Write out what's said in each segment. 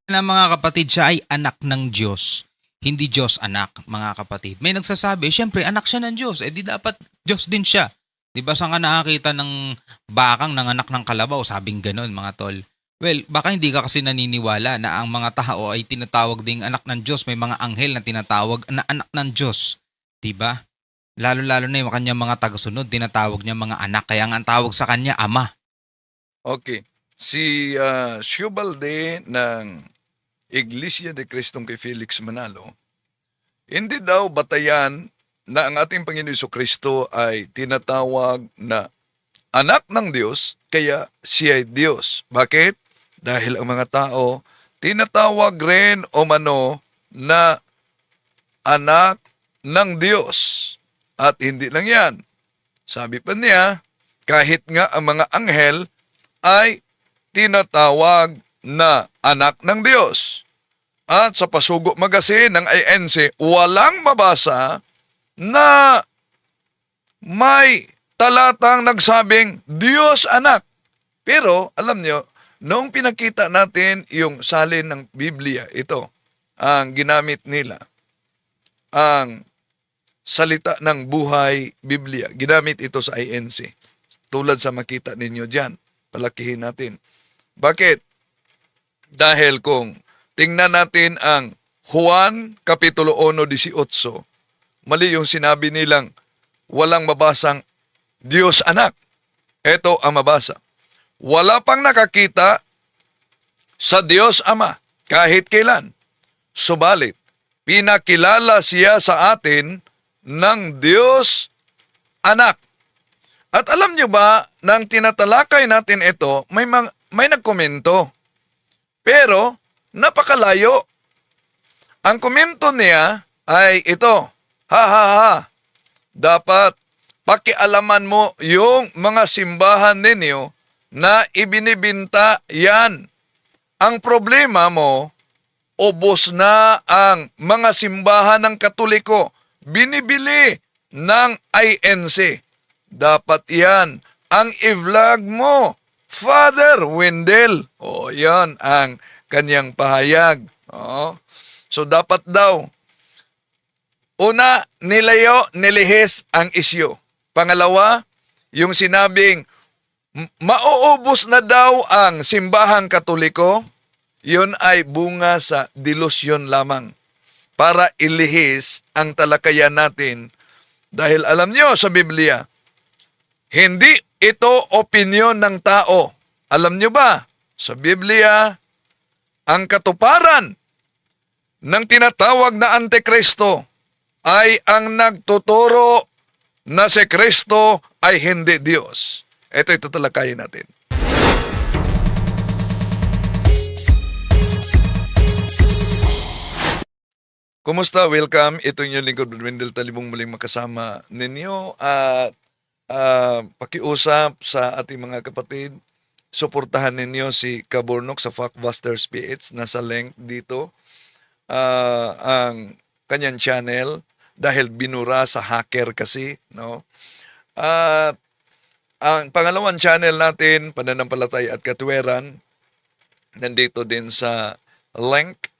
Na mga kapatid, siya ay anak ng Diyos. Hindi Diyos anak, mga kapatid. May nagsasabi, syempre anak siya ng Diyos, di dapat Diyos din siya. Di ba saan ka nakakita ng bakang ng anak ng kalabaw? Sabing ganon, mga tol. Well, baka hindi ka kasi naniniwala na ang mga tao ay tinatawag ding anak ng Diyos. May mga anghel na tinatawag na anak ng Diyos. Di ba? Lalo-lalo na yung kanyang mga tagasunod, tinatawag niya mga anak. Kaya nga ang tawag sa kanya, ama. Okay. Si Shubalde ng Iglesia de Cristong kay Felix Manalo, hindi daw batayan na ang ating Panginoon Kristo ay tinatawag na anak ng Diyos, kaya siya ay Diyos. Bakit? Dahil ang mga tao tinatawag rin o mano na anak ng Diyos. At hindi lang yan. Sabi pa niya, kahit nga ang mga anghel ay tinatawag na anak ng Diyos. At sa pasugo magazine ng INC, walang mabasa na may talatang nagsabing Diyos anak. Pero alam nyo, noong pinakita natin yung salin ng Biblia, ito ang ginamit nila. Ang salita ng buhay Biblia, ginamit ito sa INC. Tulad sa makita ninyo dyan, palakihin natin. Bakit? Dahil kung tingnan natin ang Juan Kapitulo 1:18, mali yung sinabi nilang walang mabasang Diyos anak. Ito ang mabasa. Wala pang nakakita sa Diyos Ama kahit kailan. Subalit, pinakilala siya sa atin ng Diyos anak. At alam niyo ba, nang tinatalakay natin ito, may nagkomento. Pero, napakalayo. Ang komento niya ay ito, ha ha ha, dapat pakialaman mo yung mga simbahan ninyo na ibinibinta yan. Ang problema mo, ubos na ang mga simbahan ng Katoliko, binibili ng INC. Dapat yan ang i-vlog mo, Father Wendell. O, yan ang kanyang pahayag. O. So, dapat daw, una, nilihis ang isyu. Pangalawa, yung sinabing, mauubos na daw ang simbahang Katoliko, yun ay bunga sa delusyon lamang para ilihis ang talakayan natin. Dahil alam nyo sa Biblia, hindi ito opinyon ng tao. Alam nyo ba, sa Biblia, ang katuparan ng tinatawag na Antikristo ay ang nagtuturo na si Kristo ay hindi Diyos. Ito'y tatalakayin natin. Kumusta? Welcome. Ito yung lingkod, Wendell Talibong, muling makasama ninyo at pakiusap sa ating mga kapatid. Suportahan ninyo si Kaburnok sa Factbusters PH. Nasa link dito ang kanyang channel dahil binura sa hacker kasi, no? At ang pangalawang channel natin, Pananampalataya at Katwiran, nandito din sa link.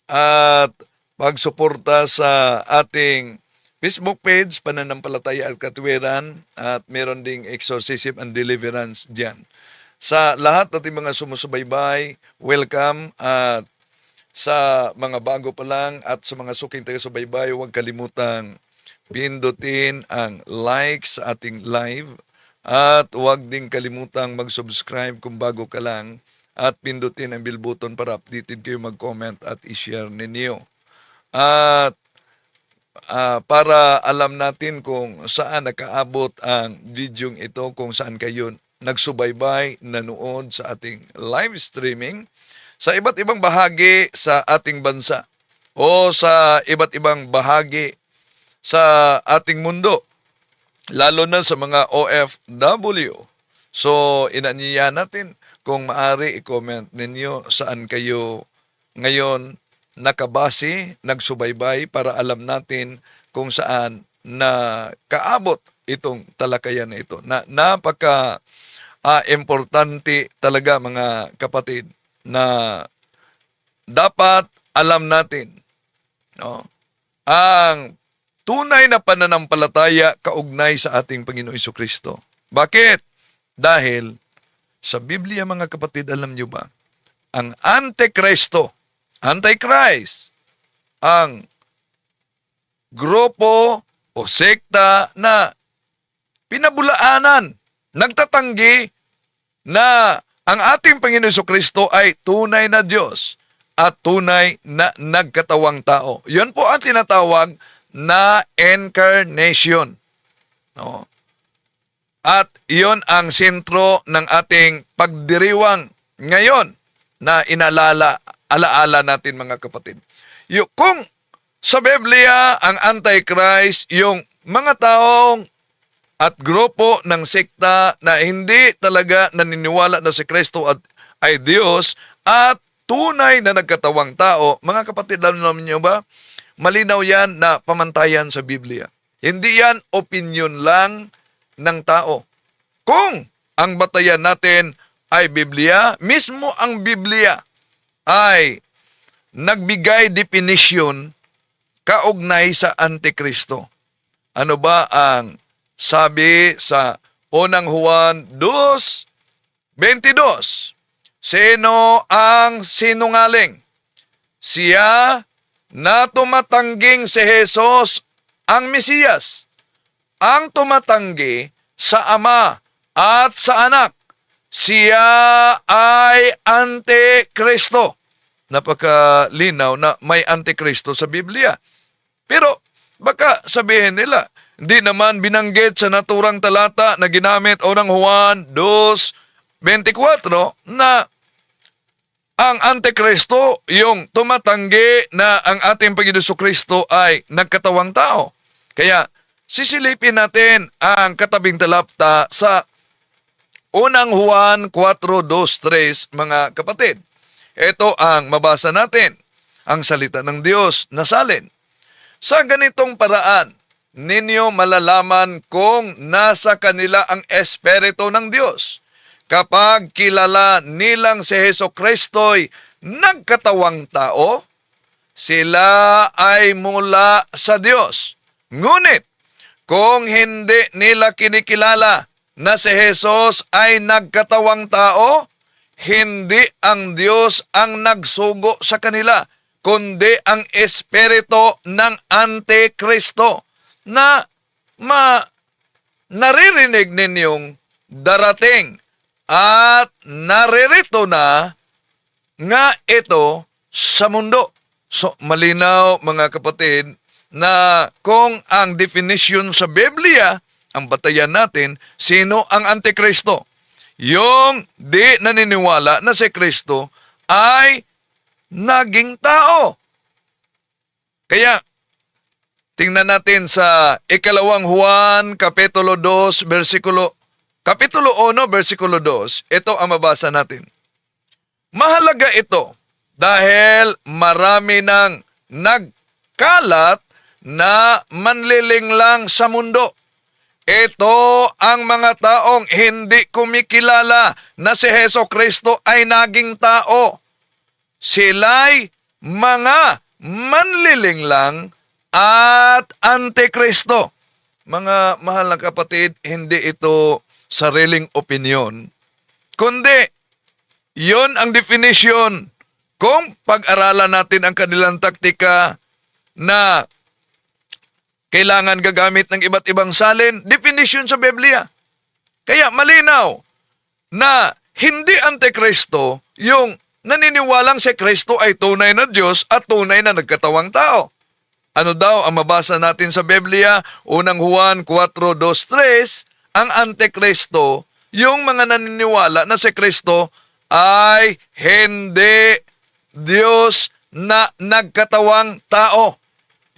At pagsuporta sa ating Facebook page, Pananampalataya at Katwiran, at meron ding Exorcism and Deliverance dyan. Sa lahat nating mga sumusubaybay, welcome. At sa mga bago pa lang at sa mga suking taga-subaybay, huwag kalimutang pindutin ang like sa ating live. At huwag din kalimutang mag-subscribe kung bago ka lang at pindutin ang bell button para updated kayo, mag-comment at i-share ninyo. At para alam natin kung saan nakaabot ang videong ito, kung saan kayo nagsubaybay, nanood sa ating live streaming sa iba't ibang bahagi sa ating bansa o sa iba't ibang bahagi sa ating mundo, lalo na sa mga OFW. So, inaniya natin kung maaari i-comment ninyo saan kayo ngayon nakabase, nagsubaybay para alam natin kung saan na kaabot itong talakayan na ito. Napaka importante talaga, mga kapatid, na dapat alam natin, no? Ang tunay na pananampalataya kaugnay sa ating Panginoong Kristo. Bakit? Dahil sa Biblia, mga kapatid, alam nyo ba, ang Antichrist, ang grupo o sekta na pinabulaanan, nagtatanggi na ang ating Panginoon Kristo ay tunay na Diyos at tunay na nagkatawang tao. Yan po ang tinatawag na incarnation. No? At iyon ang sentro ng ating pagdiriwang ngayon na alaala natin, mga kapatid. Kung sa Biblia, ang Antichrist, yung mga taong at grupo ng sekta na hindi talaga naniniwala na si Kristo ay Diyos at tunay na nagkatawang tao, mga kapatid, alam naman niyo ba, malinaw yan na pamantayan sa Biblia. Hindi yan opinion lang ng tao. Kung ang batayan natin ay Biblia, mismo ang Biblia ay nagbigay definition kaugnay sa Antikristo. Ano ba ang sabi sa unang Juan 2:22? Sino ang sinungaling? Siya na tumatangging si Jesus ang Mesiyas, ang tumatanggi sa Ama at sa Anak. Siya ay Antikristo. Napakalinaw na may Antikristo sa Biblia. Pero baka sabihin nila, hindi naman binanggit sa naturang talata na ginamit unang Juan 2:24 na ang Antikristo, yung tumatanggi na ang ating Panginoon Kristo ay nagkatawang tao. Kaya sisilipin natin ang katabing talata sa unang Juan 4:2-3, mga kapatid. Ito ang mabasa natin, ang salita ng Diyos na salin. Sa ganitong paraan, ninyo malalaman kung nasa kanila ang Espiritu ng Diyos. Kapag kilala nilang si Jesucristo'y nagkatawang tao, sila ay mula sa Diyos. Ngunit, kung hindi nila kinikilala na si Jesus ay nagkatawang tao, hindi ang Diyos ang nagsugo sa kanila, kundi ang espiritu ng Antikristo na naririnig ninyong darating at naririto na nga ito sa mundo. So, malinaw, mga kapatid, na kung ang definition sa Biblia, ang batayan natin, sino ang Antikristo? Yung di naniniwala na si Kristo ay naging tao. Kaya, tingnan natin sa ikalawang Juan, Kapitulo 1, versikulo 2, ito ang mabasa natin. Mahalaga ito dahil marami nang nagkalat na manlilinglang sa mundo. Ito ang mga taong hindi kumikilala na si Jesucristo ay naging tao. Sila'y mga manlilinglang at Antikristo. Mga mahal na kapatid, hindi ito sariling opinion, kundi yon ang definition. Kung pag-aralan natin ang kanilang taktika na kailangan gagamit ng iba't ibang salin, definition sa Biblia. Kaya malinaw na hindi Antikristo yung naniniwalang si Kristo ay tunay na Diyos at tunay na nagkatawang tao. Ano daw ang mabasa natin sa Biblia? Unang Juan 4:2-3, ang Antikristo, yung mga naniniwala na si Kristo ay hindi Diyos na nagkatawang tao.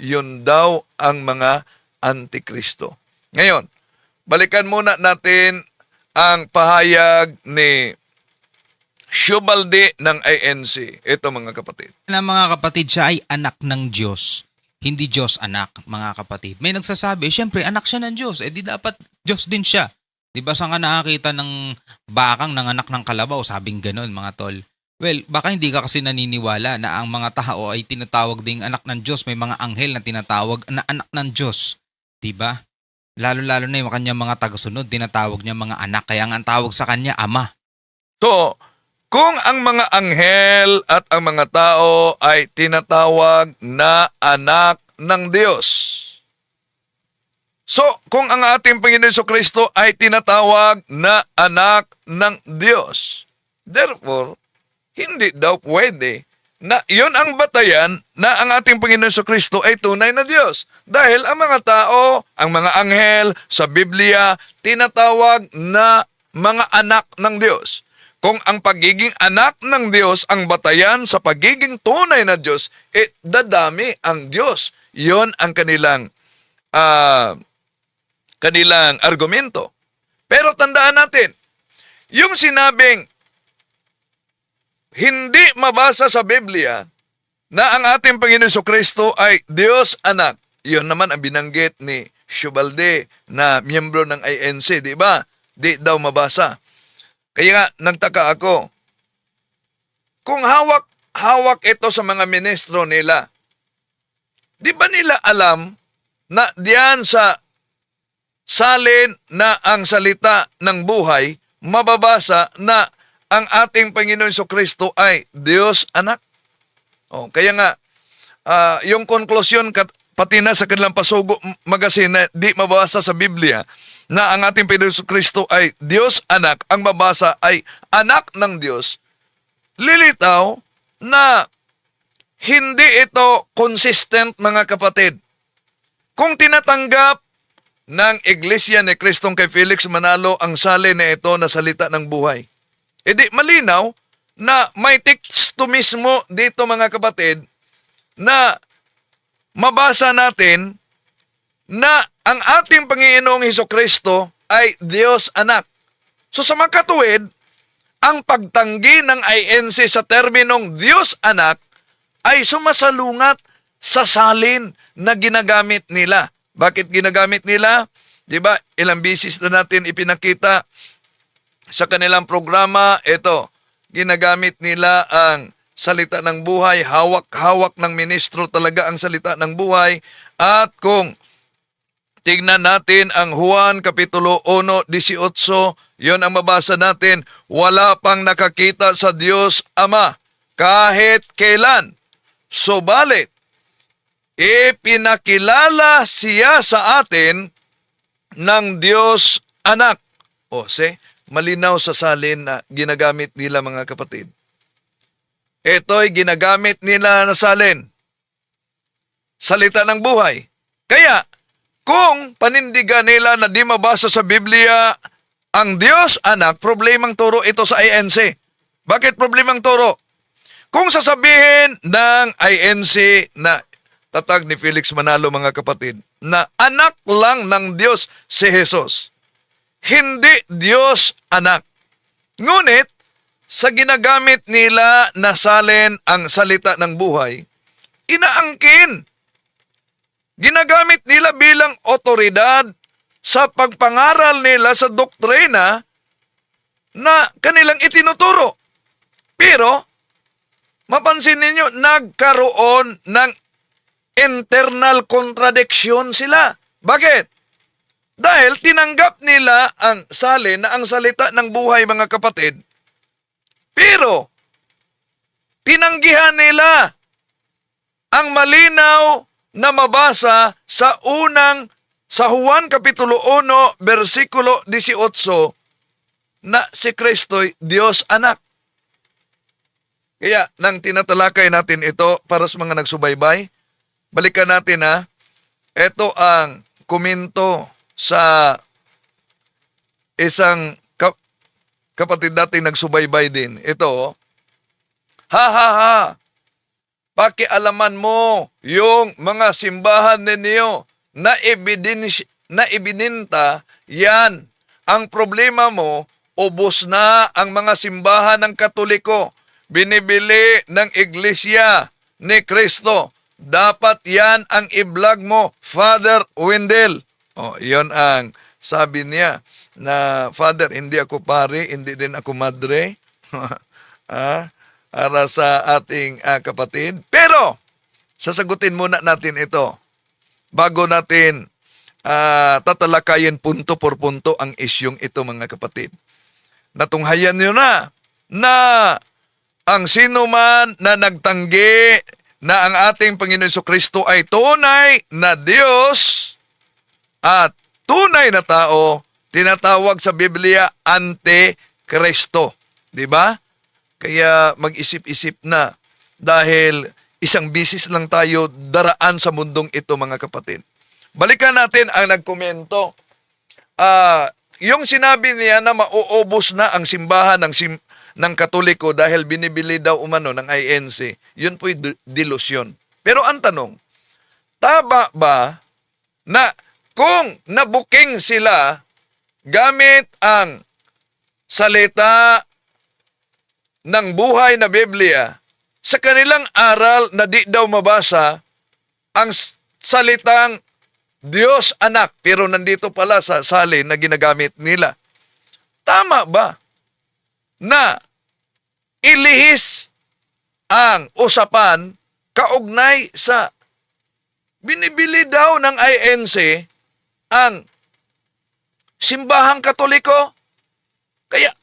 Yun daw ang mga Antikristo. Ngayon, balikan muna natin ang pahayag ni Shubaldi ng ANC. Ito, mga kapatid. Na mga kapatid, siya ay anak ng Diyos. Hindi Diyos anak, mga kapatid. May nagsasabi, syempre anak siya ng Diyos. Di dapat Diyos din siya. Di ba saan ka nakakita ng bakang ng anak ng kalabaw? Sabing ganun, mga tol. Well, baka hindi ka kasi naniniwala na ang mga tao ay tinatawag ding anak ng Diyos. May mga anghel na tinatawag na anak ng Diyos. 'Di ba? Lalo-lalo na yung kanyang mga tagasunod, tinatawag niya mga anak. Kaya nga ang tawag sa kanya, ama. So, kung ang mga anghel at ang mga tao ay tinatawag na anak ng Diyos, so kung ang ating Panginoon Jesucristo ay tinatawag na anak ng Diyos, therefore, hindi daw pwede na iyon ang batayan na ang ating Panginoon Jesucristo ay tunay na Diyos. Dahil ang mga tao, ang mga anghel sa Biblia, tinatawag na mga anak ng Diyos. Kung ang pagiging anak ng Diyos ang batayan sa pagiging tunay na Diyos, dadami ang Diyos. Iyon ang kanilang argumento. Pero tandaan natin, yung sinabing hindi mabasa sa Biblia na ang ating Panginoon Jesucristo ay Diyos anak. Iyon naman ang binanggit ni Shubalde na miyembro ng INC, di ba? Di daw mabasa. Kaya nga, nagtaka ako, kung hawak ito sa mga ministro nila, di ba nila alam na diyan sa salin na ang salita ng buhay, mababasa na ang ating Panginoon Jesucristo ay Diyos anak? Kaya nga, yung konklusyon pati na sa kanilang pasugo magazine na di mabasa sa Biblia, na ang ating Panginoon Jesucristo ay Diyos anak, ang mabasa ay anak ng Diyos, lilitaw na hindi ito consistent, mga kapatid. Kung tinatanggap ng Iglesia ni Kristong kay Felix Manalo ang salin na ito na salita ng buhay, edi malinaw na may teksto mismo dito, mga kapatid, na mabasa natin na ang ating Panginoong Hesukristo ay Diyos anak. So sa mga katuwid, ang pagtanggi ng INC sa terminong Diyos anak ay sumasalungat sa salin na ginagamit nila. Bakit ginagamit nila? 'Di ba? Ilang bisis na natin ipinakita sa kanilang programa, ito, ginagamit nila ang salita ng buhay, hawak-hawak ng ministro talaga ang salita ng buhay. At kung tignan natin ang Juan Kapitulo 1:18, yon ang mabasa natin, wala pang nakakita sa Diyos Ama kahit kailan. Subalit, ipinakilala siya sa atin ng Diyos Anak. Malinaw sa salin na ginagamit nila, mga kapatid. Ito'y ginagamit nila na salin. Salita ng buhay. Kaya, kung panindigan nila na di mabasa sa Biblia ang Diyos Anak, problemang turo ito sa INC. Bakit problemang turo? Kung sasabihin ng INC na tatag ni Felix Manalo, mga kapatid, na anak lang ng Diyos si Jesus, hindi Diyos anak. Ngunit, sa ginagamit nila na salin ang salita ng buhay, inaangkin. Ginagamit nila bilang otoridad sa pagpangaral nila sa doktrina na kanilang itinuturo. Pero, mapansin ninyo, nagkaroon ng internal contradiction sila. Bakit? Dahil tinanggap nila ang salin na ang salita ng buhay, mga kapatid, pero tinanggihan nila ang malinaw na mabasa sa Juan Kapitulo 1, versikulo 18, na si Kristo'y Diyos Anak. Kaya, nang tinatalakay natin ito para sa mga nagsubaybay, balikan natin ito ang komento sa isang kapatid natin nagsubaybay din. Ito, ha, pakialaman mo yung mga simbahan ninyo na ibininta yan. Ang problema mo, ubos na ang mga simbahan ng Katoliko. Binibili ng Iglesia ni Kristo. Dapat yan ang i-vlog mo, Father Wendell. Yon ang sabi niya na, Father, hindi ako pare, hindi din ako madre. para sa ating kapatid. Pero, sasagutin muna natin ito bago natin tatalakayin punto por punto ang isyong ito, mga kapatid. Natunghayan nyo na ang sino man na nagtanggi na ang ating Panginoon Jesucristo ay tunay na Diyos at tunay na tao, tinatawag sa Biblia Antikristo. Di ba? Kaya mag-isip-isip na dahil isang bisis lang tayo daraan sa mundong ito, mga kapatid. Balikan natin ang nagkomento. Yung sinabi niya na mauubos na ang simbahan ng Katoliko dahil binibili daw umano ng INC, yun po'y delusyon. Pero ang tanong, tama ba na kung nabuking sila gamit ang salita ng buhay na Biblia, sa kanilang aral na di daw mabasa ang salitang Diyos anak, pero nandito pala sa salin na ginagamit nila. Tama ba na ilihis ang usapan kaugnay sa binibili daw ng INC ang simbahang Katoliko? Kaya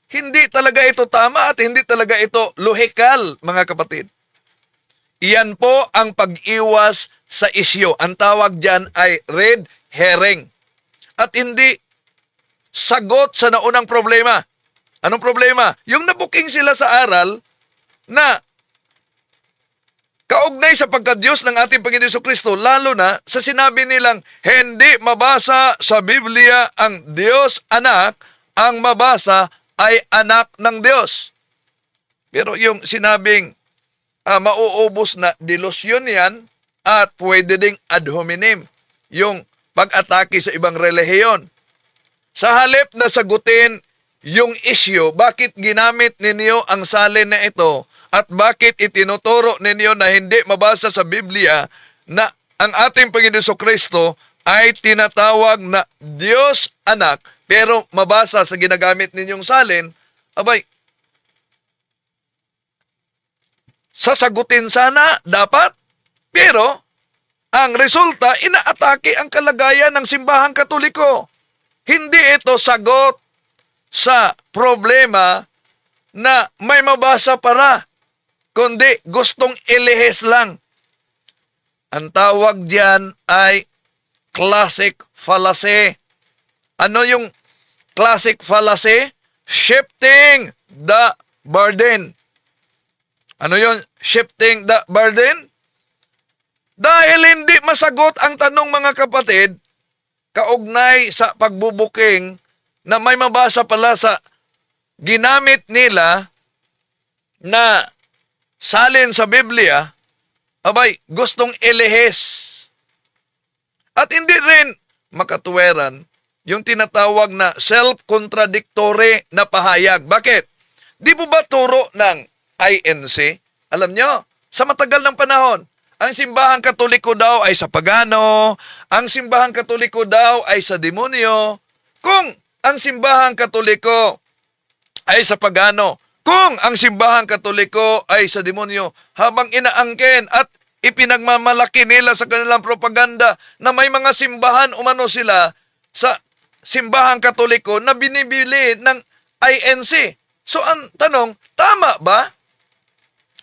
hindi talaga ito tama at hindi talaga ito lohikal, mga kapatid. Iyan po ang pag-iwas sa isyo. Ang tawag dyan ay red herring. At hindi sagot sa naunang problema. Anong problema? Yung nabuking sila sa aral na kaugnay sa pagka-Diyos ng ating Panginoon Jesucristo, lalo na sa sinabi nilang hindi mabasa sa Biblia ang Diyos anak, ang mabasa ay anak ng Diyos. Pero yung sinabing mauubos na delusyon yan at pwede ding ad hominem, yung pag-atake sa ibang relihiyon. Sa halip na sagutin yung issue, bakit ginamit ninyo ang salin na ito at bakit itinuturo ninyo na hindi mabasa sa Biblia na ang ating Panginoon Jesucristo ay tinatawag na Diyos anak, pero mabasa sa ginagamit ninyong salin, abay, sasagutin sana dapat, pero ang resulta, inaatake ang kalagayan ng simbahang Katoliko. Hindi ito sagot sa problema na may mabasa para, kundi gustong ilihis lang. Ang tawag diyan ay classic fallacy. Ano yung classic fallacy? Shifting the burden. Ano yun? Shifting the burden? Dahil hindi masagot ang tanong, mga kapatid, kaugnay sa pagbubuking na may mabasa pala sa ginamit nila na salin sa Biblia, abay, gustong ilihis. At hindi rin makatuweran yung tinatawag na self-contradictory na pahayag. Bakit? Di po ba turo ng INC? Alam nyo, sa matagal ng panahon, ang simbahang Katoliko daw ay sa pagano, ang simbahang Katoliko daw ay sa demonyo. Kung ang simbahang Katoliko ay sa pagano, kung ang simbahang Katoliko ay sa demonyo, habang inaangkin at ipinagmamalaki nila sa kanilang propaganda na may mga simbahan umano sila sa simbahang Katoliko na binibili ng INC. So ang tanong, tama ba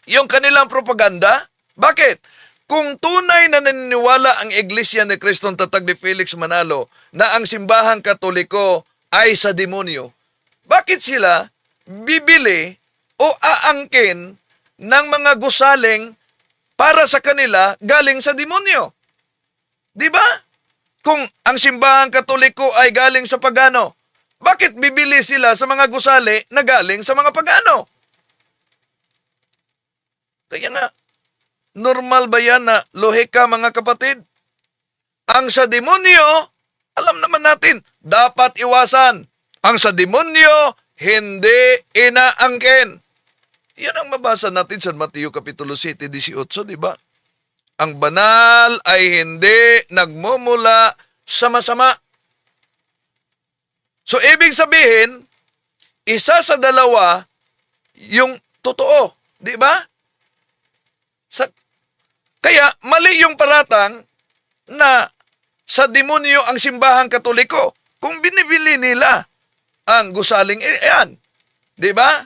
yung kanilang propaganda? Bakit? Kung tunay na naniniwala ang Iglesia ni Kristong Tatag ni Felix Manalo na ang simbahang Katoliko ay sa demonyo, bakit sila bibili o aangkin ng mga gusaling para sa kanila galing sa demonyo? Di ba? Kung ang simbahang Katoliko ay galing sa pagano, bakit bibili sila sa mga gusali na galing sa mga pagano? Kaya nga, normal ba yan na lohika, mga kapatid? Ang sa demonyo, alam naman natin, dapat iwasan. Ang sa demonyo, hindi inaangkin. Yan ang mabasa natin sa Mateo Kapitulo 7:18, di ba? Ang banal ay hindi nagmumula sa masama. So, ibig sabihin, isa sa dalawa, yung totoo, Di ba? Sa, kaya mali yung paratang na sa demonyo ang simbahang Katoliko. Kung binibili nila ang gusaling iyan. Di ba?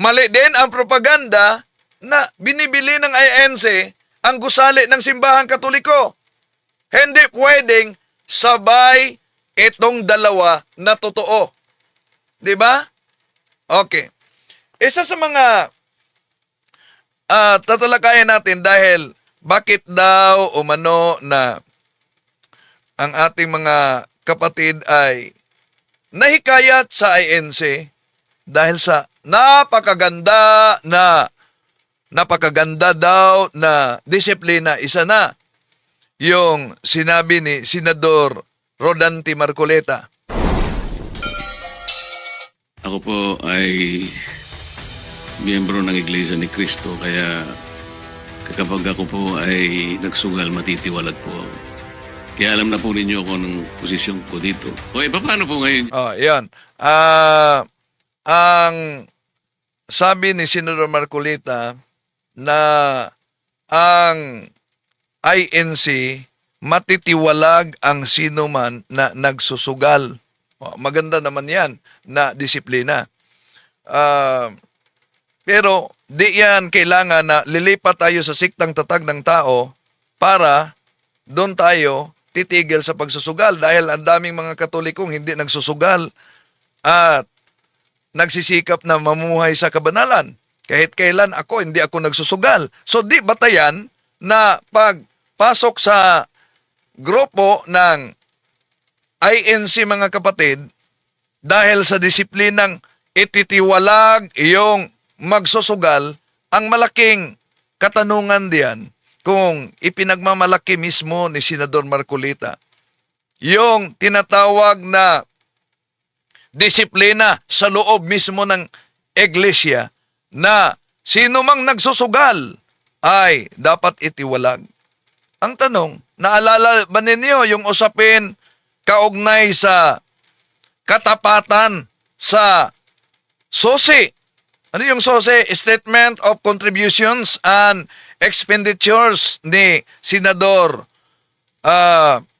Mali din ang propaganda na binibili ng INC ang gusali ng simbahang Katoliko. Hindi pwedeng sabay itong dalawa na totoo. Di ba? Okay. Isa sa mga tatalakayan natin dahil bakit daw umano na ang ating mga kapatid ay nahikayat sa INC dahil sa napakaganda daw na disiplina. Isa na yung sinabi ni Senador Rodante Marcoleta. Ako po ay miyembro ng Iglesia ni Cristo, kaya kapag ako po ay nagsugal, matitiwalag po ako. Kaya alam na po ninyo kung anong posisyon ko dito. Okay, paano po ngayon? Yan. Ang sabi ni Senador Marcoleta na ang INC matitiwalag ang sino man na nagsusugal. Maganda naman yan na disiplina. Pero di yan kailangan na lilipat tayo sa siktang tatag ng tao para doon tayo titigil sa pagsusugal dahil ang daming mga Katolikong hindi nagsusugal at nagsisikap na mamuhay sa kabanalan. Kahit kailan hindi ako nagsusugal. So di batayan na pagpasok sa grupo ng INC mga kapatid dahil sa disiplinang ititiwalag yung magsusugal, ang malaking katanungan diyan kung ipinagmamalaki mismo ni Senador Marcoleta yung tinatawag na disiplina sa loob mismo ng iglesia na sino mang nagsusugal ay dapat itiwalag. Ang tanong, naalala ba ninyo yung usapin kaugnay sa katapatan sa SOSI? Ano yung SOSI? Statement of Contributions and Expenditures ni Senador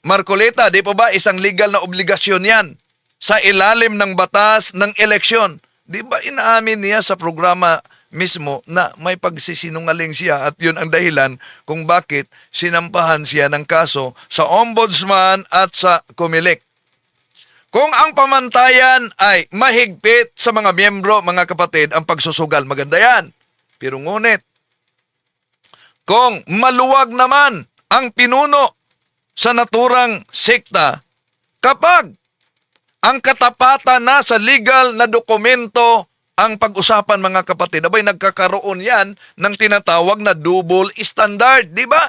Marcoleta. Di po ba isang legal na obligasyon yan sa ilalim ng batas ng eleksyon? Di ba inaamin niya sa programa mismo na may pagsisinungaling siya at yun ang dahilan kung bakit sinampahan siya ng kaso sa Ombudsman at sa COMELEC. Kung ang pamantayan ay mahigpit sa mga miyembro, mga kapatid, ang pagsusugal, maganda yan. Pero ngunit, kung maluwag naman ang pinuno sa naturang sekta, kapag ang katapatan na sa legal na dokumento ang pag-usapan, mga kapatid, abay nagkakaroon yan ng tinatawag na double standard, di ba?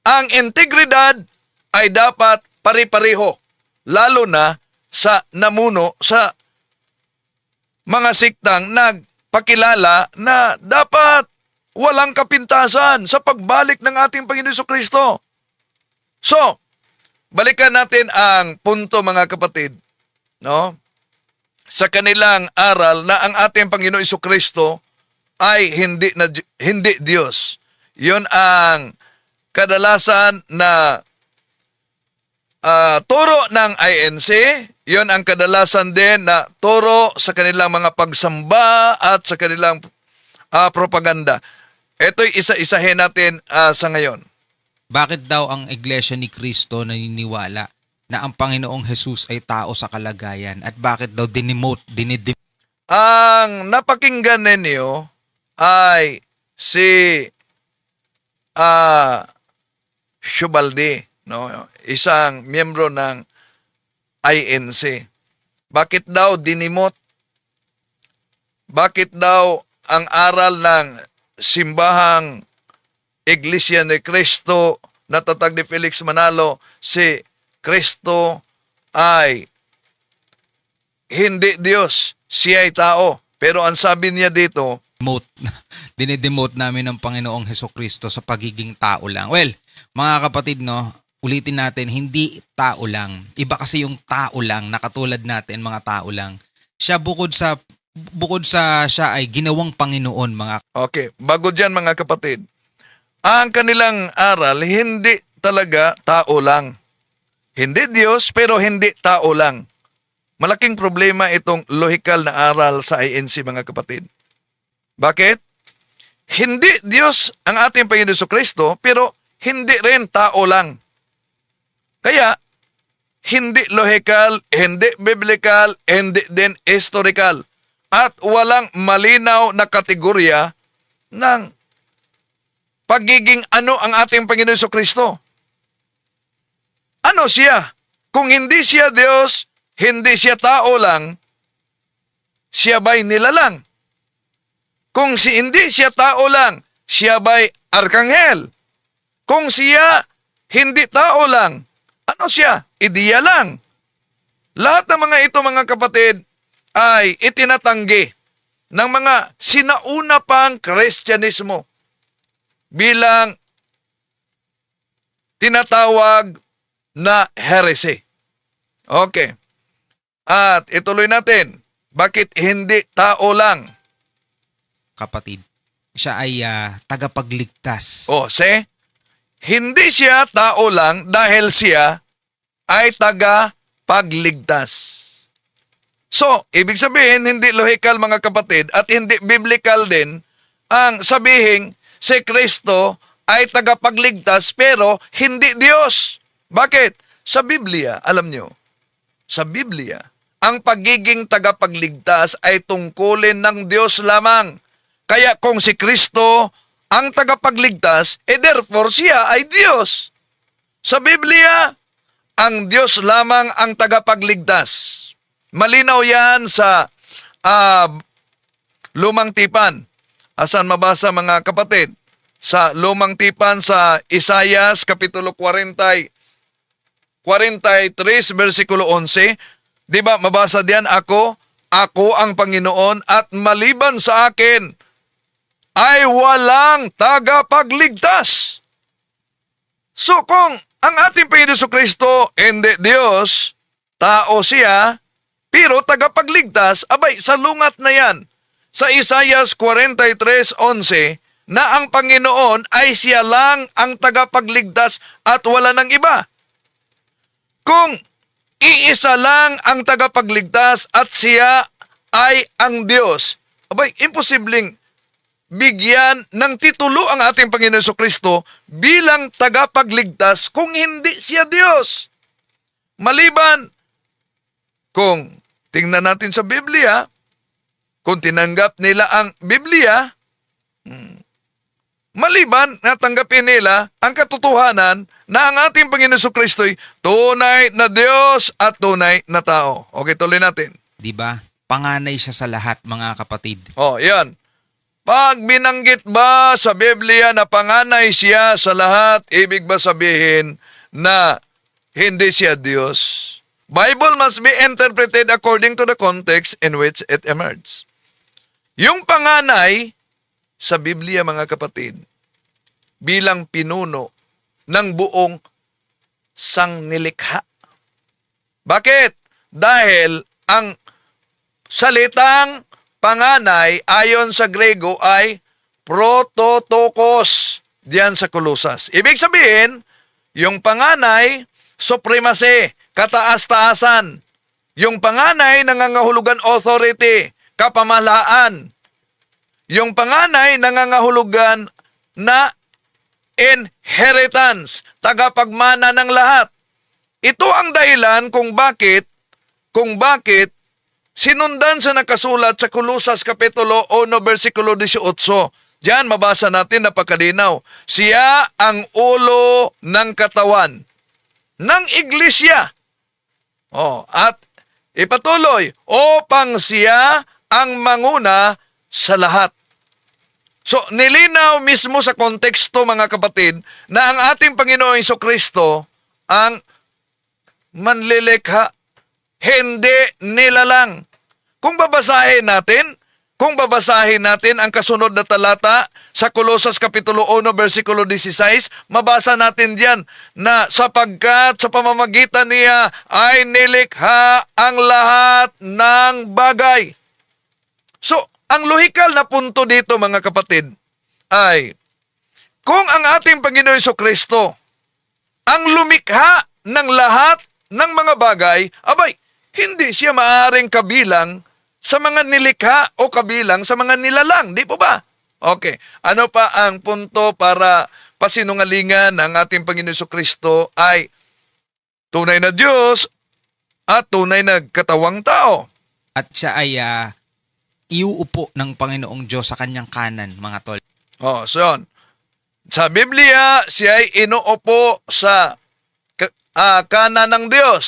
Ang integridad ay dapat pare-pareho, lalo na sa namuno sa mga siktang nagpakilala na dapat walang kapintasan sa pagbalik ng ating Panginoon Jesucristo. So, balikan natin ang punto, mga kapatid, no? Sa kanilang aral na ang ating Panginoon Jesucristo ay hindi Diyos. 'Yon ang kadalasan na turo ng INC. 'Yon ang kadalasan din na turo sa kanilang mga pagsamba at sa kanilang propaganda. Ito'y isa-isahin natin sa ngayon. Bakit daw ang Iglesia ni Cristo naniniwala na ang Panginoong Jesus ay tao sa kalagayan at bakit daw dinidemote Ang napakinggan ninyo ay si Shubaldi, no? Isang miyembro ng INC. Bakit daw dinimot? Bakit daw ang aral ng simbahang Iglesia ni Cristo na tatag ni Felix Manalo, si Kristo ay hindi Diyos, siya ay tao. Pero ang sabi niya dito, dinidemote namin ng Panginoong Hesukristo sa pagiging tao lang. Well, mga kapatid, no, ulitin natin, hindi tao lang. Iba kasi yung tao lang na katulad natin, mga tao lang. Siya bukod sa bukod sa siya ay ginawang Panginoon, mga Okay, bago dyan mga kapatid, ang kanilang aral hindi talaga tao lang. Hindi Diyos pero hindi tao lang. Malaking problema itong lohikal na aral sa INC mga kapatid. Bakit? Hindi Diyos ang ating Panginoon Jesucristo pero hindi rin tao lang. Kaya, hindi lohikal, hindi biblical, hindi din historical. At walang malinaw na kategorya ng pagiging ano ang ating Panginoon Jesucristo. Ano siya? Kung hindi siya Diyos, hindi siya tao lang, siya ba'y nilalang? Kung hindi siya tao lang, siya ba'y arkanghel? Kung siya hindi tao lang, ano siya? Ideya lang. Lahat ng mga ito mga kapatid ay itinatanggi ng mga sinauna pang Kristyanismo bilang tinatawag na heresy. Okay. At ituloy natin. Bakit hindi tao lang? kapatid. Siya ay tagapagligtas. O, hindi siya tao lang dahil siya ay tagapagligtas. So, ibig sabihin, hindi lohikal mga kapatid at hindi biblical din ang sabihin si Kristo ay tagapagligtas pero hindi Diyos. Bakit? Sa Biblia, alam nyo, sa Biblia, ang pagiging tagapagligtas ay tungkulin ng Diyos lamang. Kaya kung si Kristo ang tagapagligtas, therefore siya ay Diyos. Sa Biblia, ang Diyos lamang ang tagapagligtas. Malinaw yan sa Lumang Tipan. Asan mabasa mga kapatid? Sa Lumang Tipan sa Isaias Kapitulo 43 versikulo 11. Di ba mabasa diyan, ako ang Panginoon at maliban sa akin ay walang tagapagligtas. So kung ang ating Panginoon Jesucristo hindi Diyos, tao siya, pero tagapagligtas, abay, salungat na yan sa Isaias 43:11 na ang Panginoon ay siya lang ang tagapagligtas at wala nang iba. Kung iisa lang ang tagapagligtas at siya ay ang Diyos, abay, imposibleng bigyan ng titulo ang ating Panginoon Jesucristo bilang tagapagligtas kung hindi siya Diyos. Maliban, kung tingnan natin sa Biblia, kung tinanggap nila ang Biblia, maliban na tanggapin nila ang katotohanan na ang ating Panginoon Jesucristo ay tunay na Diyos at tunay na tao. Okay, tuloy natin. Di ba? Panganay siya sa lahat, mga kapatid. Oh, yan. Pag binanggit ba sa Biblia na panganay siya sa lahat, ibig ba sabihin na hindi siya Diyos? Bible must be interpreted according to the context in which it emerges. Yung panganay sa Biblia, mga kapatid, bilang pinuno ng buong sangnilikha. Bakit? Dahil ang salitang panganay ayon sa Grego ay prototokos diyan sa Kolosas. Ibig sabihin, yung panganay, supremacy, kataas-taasan. Yung panganay, nangangahulugan authority, kapamahalaan. Yung panganay, nangangahulugan na inheritance, tagapagmana ng lahat. Ito ang dahilan kung bakit sinundan sa nakasulat sa Kolosas Kapitulo 1, versikulo 18. Diyan mabasa natin, napakalinaw. Siya ang ulo ng katawan ng iglesia. At ipatuloy, upang siya ang manguna sa lahat. So, nilinaw mismo sa konteksto, mga kapatid, na ang ating Panginoong Jesucristo ang manlilikha, hindi nilalang. Kung babasahin natin ang kasunod na talata sa Kolosas Kapitulo 1, versikulo 16, mabasa natin diyan na sapagkat sa pamamagitan niya ay nilikha ang lahat ng bagay. So, ang lohikal na punto dito mga kapatid ay kung ang ating Panginoon Jesucristo ang lumikha ng lahat ng mga bagay, abay, hindi siya maaaring kabilang sa mga nilikha o kabilang sa mga nilalang. Di po ba? Okay. Ano pa ang punto para pasinungalingan ng ating Panginoon Jesucristo ay tunay na Diyos at tunay na katawang tao. At siya ay iuupo ng Panginoong Diyos sa kanyang kanan, mga tol. So yun. Sa Biblia, siya ay inuupo sa kanan ng Diyos.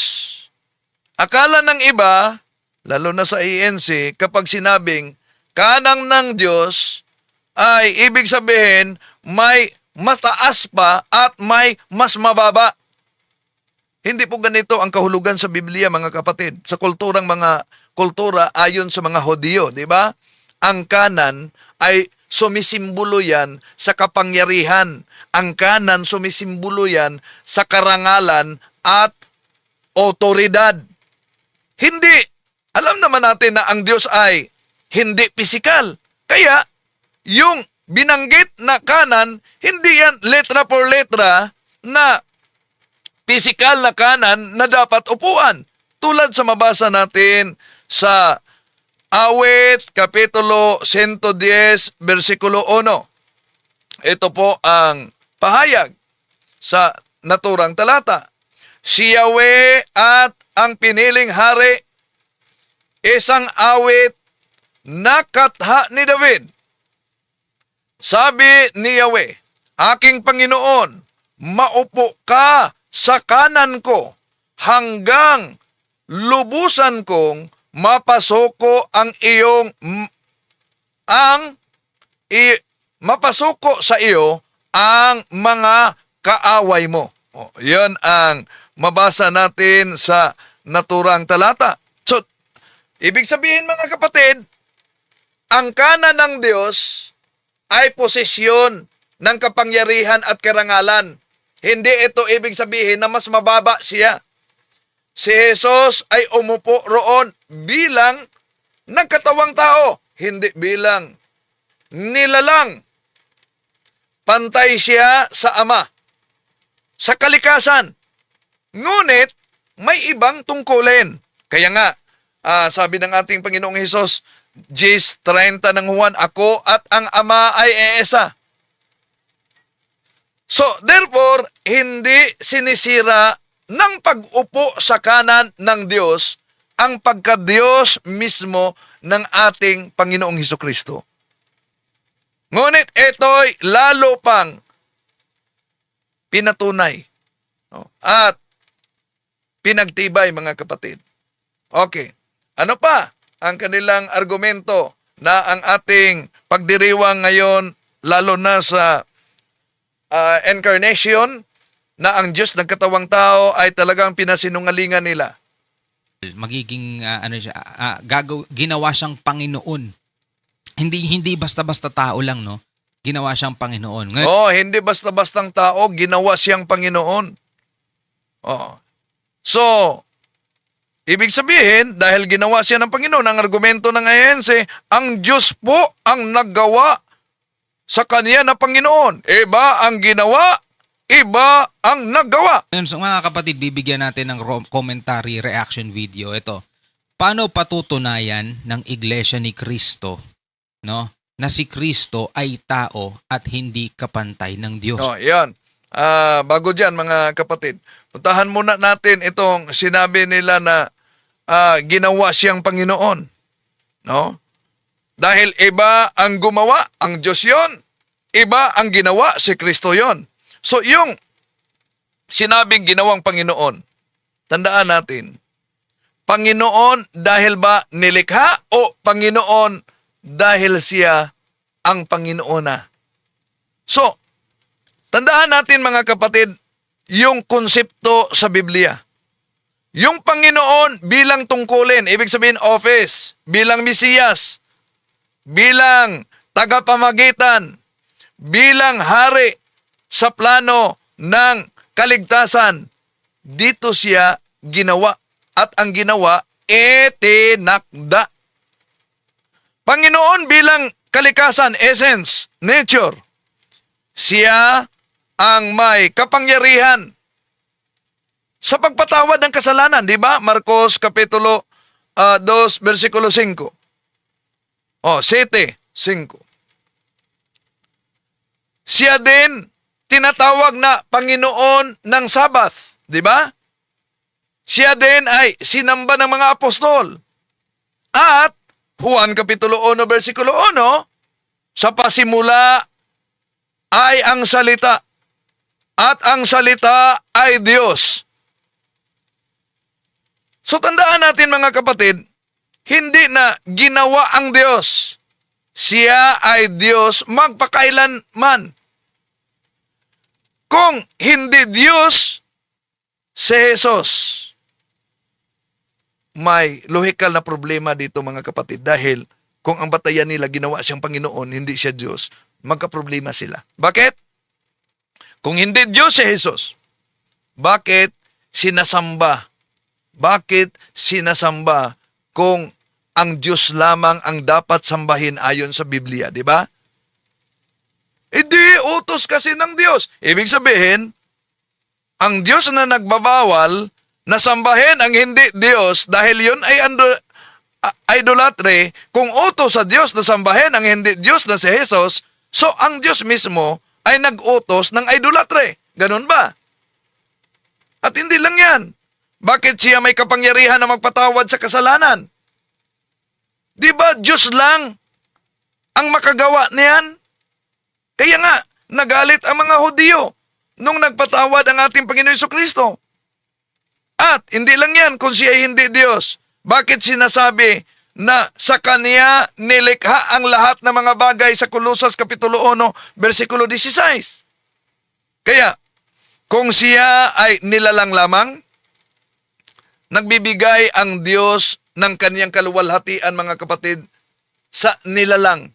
Akala ng iba, lalo na sa ANC, kapag sinabing kanang ng Diyos, ay ibig sabihin may mataas pa at may mas mababa. Hindi po ganito ang kahulugan sa Biblia, mga kapatid. Sa kultura ayon sa mga Hudyo, di ba? Ang kanan ay sumisimbolo yan sa kapangyarihan. Ang kanan sumisimbolo yan sa karangalan at otoridad. Hindi. Alam naman natin na ang Diyos ay hindi pisikal. Kaya, yung binanggit na kanan, hindi yan letra por letra na pisikal na kanan na dapat upuan. Tulad sa mabasa natin sa Awit, Kapitulo 110, versikulo 1. Ito po ang pahayag sa naturang talata. Si Yahweh at ang piniling hari, isang awit na katha ni David. Sabi ni Yahweh, aking Panginoon, maupo ka sa kanan ko hanggang lubusan kong mapasuko mapasuko sa iyo ang mga kaaway mo. Yan ang mabasa natin sa naturang talata. So, ibig sabihin mga kapatid, ang kanan ng Diyos ay posisyon ng kapangyarihan at karangalan. Hindi ito ibig sabihin na mas mababa siya. Si Jesus ay umupo roon bilang nagkatawang tao, hindi bilang nilalang. Pantay siya sa Ama, sa kalikasan. Ngunit, may ibang tungkulin. Kaya nga, sabi ng ating Panginoong Hesus, Gs 30 ng Juan, ako at ang Ama ay eesa. So, therefore, hindi sinisira ng pag-upo sa kanan ng Diyos ang pagka-Diyos mismo ng ating Panginoong Hesukristo. Ngunit ito'y lalo pang pinatunay at pinagtibay, mga kapatid. Okay. Ano pa ang kanilang argumento na ang ating pagdiriwang ngayon, lalo na sa incarnation, na ang Diyos nagkatawang tao ay talagang pinasinungalingan nila? Magiging ginawa siyang Panginoon. Hindi basta-basta tao lang, no? Ginawa siyang Panginoon. Hindi basta-bastang tao, ginawa siyang Panginoon. So, ibig sabihin, dahil ginawa siya ng Panginoon, ang argumento ng ANC, ang Diyos po ang naggawa sa kanya na Panginoon. Iba ang ginawa, iba ang naggawa. Ngayon, so mga kapatid, bibigyan natin ng commentary reaction video. Ito, paano patutunayan ng Iglesia ni Cristo, no, na si Cristo ay tao at hindi kapantay ng Diyos? Yan. Bago dyan, mga kapatid, puntahan muna natin itong sinabi nila na ginawa siyang Panginoon. No? Dahil iba ang gumawa, ang Diyos yon. Iba ang ginawa, si Kristo yon. So yung sinabing ginawang Panginoon, tandaan natin, Panginoon dahil ba nilikha o Panginoon dahil siya ang Panginoon na? So, tandaan natin mga kapatid, yung konsepto sa Biblia. Yung Panginoon bilang tungkulin, ibig sabihin office, bilang Mesiyas, bilang tagapamagitan, bilang hari sa plano ng kaligtasan, dito siya ginawa. At ang ginawa, tinakda. Panginoon bilang kalikasan, essence, nature. Siya ang may kapangyarihan sa pagpatawad ng kasalanan, di ba? Marcos Kapitulo 2, versikulo 5. 7:5. Siya din tinatawag na Panginoon ng Sabath, di ba? Siya din ay sinamba ng mga apostol. At Juan Kapitulo 1, versikulo 1, sa pasimula ay ang salita, at ang salita ay Diyos. So tandaan natin mga kapatid, hindi na ginawa ang Diyos. Siya ay Diyos magpakailanman. Kung hindi Diyos si Jesus, may lohikal na problema dito mga kapatid, dahil kung ang batayan nila ginawa siyang Panginoon, hindi siya Diyos, magkaproblema sila. Bakit? Kung hindi Diyos si Jesus, bakit sinasamba? Bakit sinasamba kung ang Diyos lamang ang dapat sambahin ayon sa Biblia, di ba? Hindi, utos kasi ng Diyos. Ibig sabihin, ang Diyos na nagbabawal na sambahin ang hindi Diyos dahil yun ay idolatry. Kung utos sa Diyos na sambahin ang hindi Diyos na si Jesus, so ang Diyos mismo ay nag-utos ng idolatry. Ganun ba? At hindi lang yan. Bakit siya may kapangyarihan na magpatawad sa kasalanan? Di ba Diyos lang ang makagawa niyan? Kaya nga, nagalit ang mga Hudyo nung nagpatawad ang ating Panginoon Jesucristo. At hindi lang yan kung siya ay hindi Diyos. Bakit sinasabi na sa Kanya nilikha ang lahat ng mga bagay sa Colosas Kapitulo 1, versikulo 16? Kaya, kung siya ay nilalang lamang, nagbibigay ang Diyos ng Kaniyang kaluwalhatian mga kapatid sa nilalang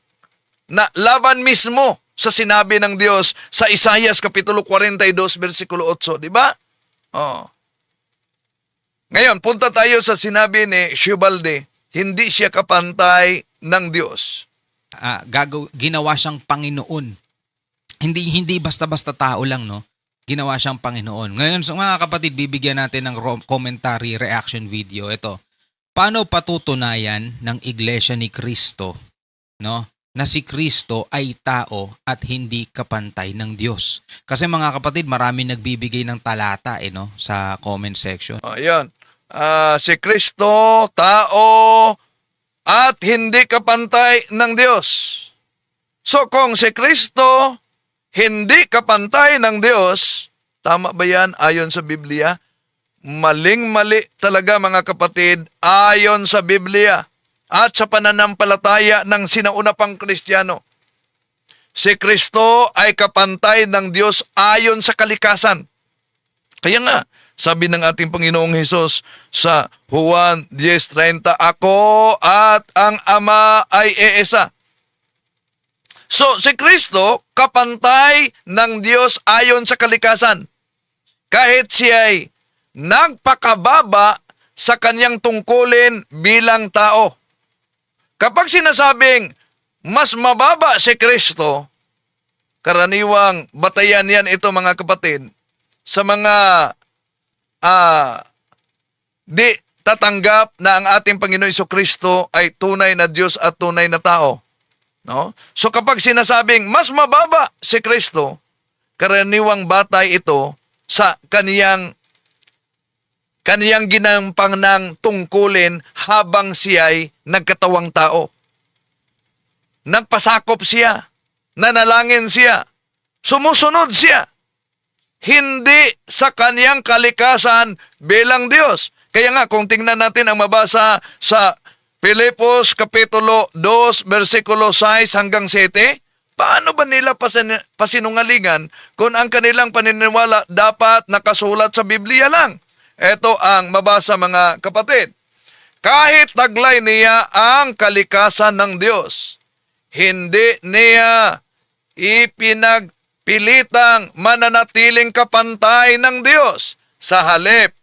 na laban mismo sa sinabi ng Diyos sa Isaias Kapitulo 42, versikulo 8, di ba? Ngayon, punta tayo sa sinabi ni Shubalde, hindi siya kapantay ng Diyos. Ginawa siyang Panginoon. Hindi basta-basta tao lang, no? Ginawa siyang Panginoon. Ngayon, so mga kapatid, bibigyan natin ng commentary reaction video. Ito, paano patutunayan ng Iglesia ni Cristo, no, na si Cristo ay tao at hindi kapantay ng Diyos? Kasi mga kapatid, marami nagbibigay ng talata no, sa comment section. Ayan. Si Kristo, tao, at hindi kapantay ng Diyos. So kung si Kristo hindi kapantay ng Diyos, tama ba yan ayon sa Biblia? Maling-mali talaga mga kapatid ayon sa Biblia at sa pananampalataya ng sinauna pang Kristiyano. Si Kristo ay kapantay ng Diyos ayon sa kalikasan. Kaya nga, sabi ng ating Panginoong Hesus sa Juan 10:30, ako at ang Ama ay iisa. So, si Kristo, kapantay ng Diyos ayon sa kalikasan. Kahit siya ay nagpakababa sa kanyang tungkulin bilang tao. Kapag sinasabing mas mababa si Kristo, karaniwang batayan yan ito mga kapatid, sa mga di tatanggap na ang ating Panginoon Jesucristo ay tunay na Diyos at tunay na tao. No? So kapag sinasabing mas mababa si Kristo, karaniwang batay ito sa kaniyang ginampang ng tungkulin habang siya'y nagkatawang tao. Nagpasakop siya, nanalangin siya, sumusunod siya. Hindi sa kaniyang kalikasan bilang Diyos. Kaya nga kung tingnan natin ang mabasa sa Filipos Kapitulo 2, versikulo 6 hanggang 7, paano ba nila pasinungalingan kung ang kanilang paniniwala dapat nakasulat sa Biblia lang? Ito ang mabasa mga kapatid. Kahit taglay niya ang kalikasan ng Diyos, hindi niya ipinagpilitang mananatiling kapantay ng Diyos. Sa halip,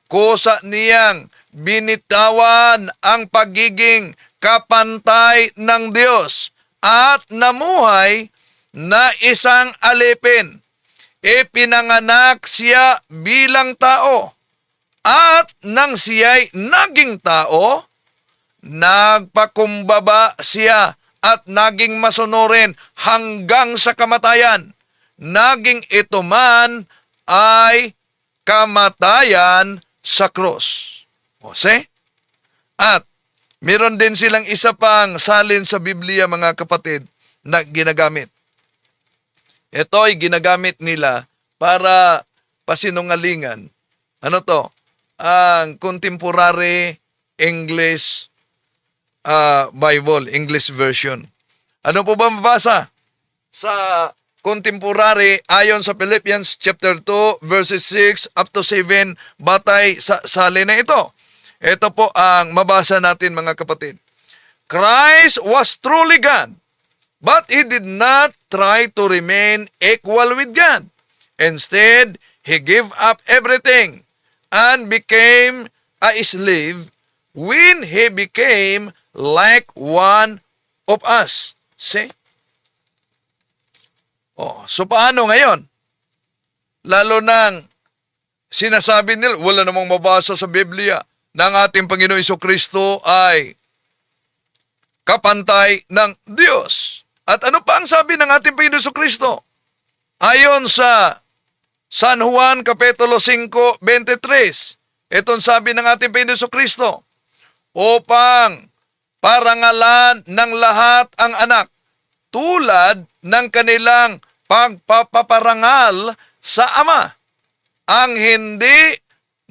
kusa niyang binitawan ang pagiging kapantay ng Diyos at namuhay na isang alipin. Ipinanganak siya bilang tao at nang siya'y naging tao, nagpakumbaba siya at naging masunurin hanggang sa kamatayan. Naging ito man ay kamatayan sa krus. O see? At meron din silang isa pang salin sa Biblia, mga kapatid, na ginagamit. Ito ay ginagamit nila para pasinungalingan. Ano to? Ang contemporary English Bible, English version. Ano po ba mabasa? Sa contemporary, ayon sa Philippians chapter 2, verses 6 up to 7, batay sa salin na ito. Ito po ang mabasa natin, mga kapatid. Christ was truly God, but He did not try to remain equal with God. Instead, He gave up everything and became a slave when He became like one of us. See? So paano ngayon? Lalo nang sinasabi nila, wala namang mabasa sa Biblia na ang ating Panginoon Jesucristo ay kapantay ng Diyos. At ano pa ang sabi ng ating Panginoon Jesucristo? Ayon sa San Juan Kapitulo 5, 23, itong sabi ng ating Panginoon Jesucristo, upang parangalan ng lahat ang anak, tulad ng kanilang pagpaparangal sa Ama. Ang hindi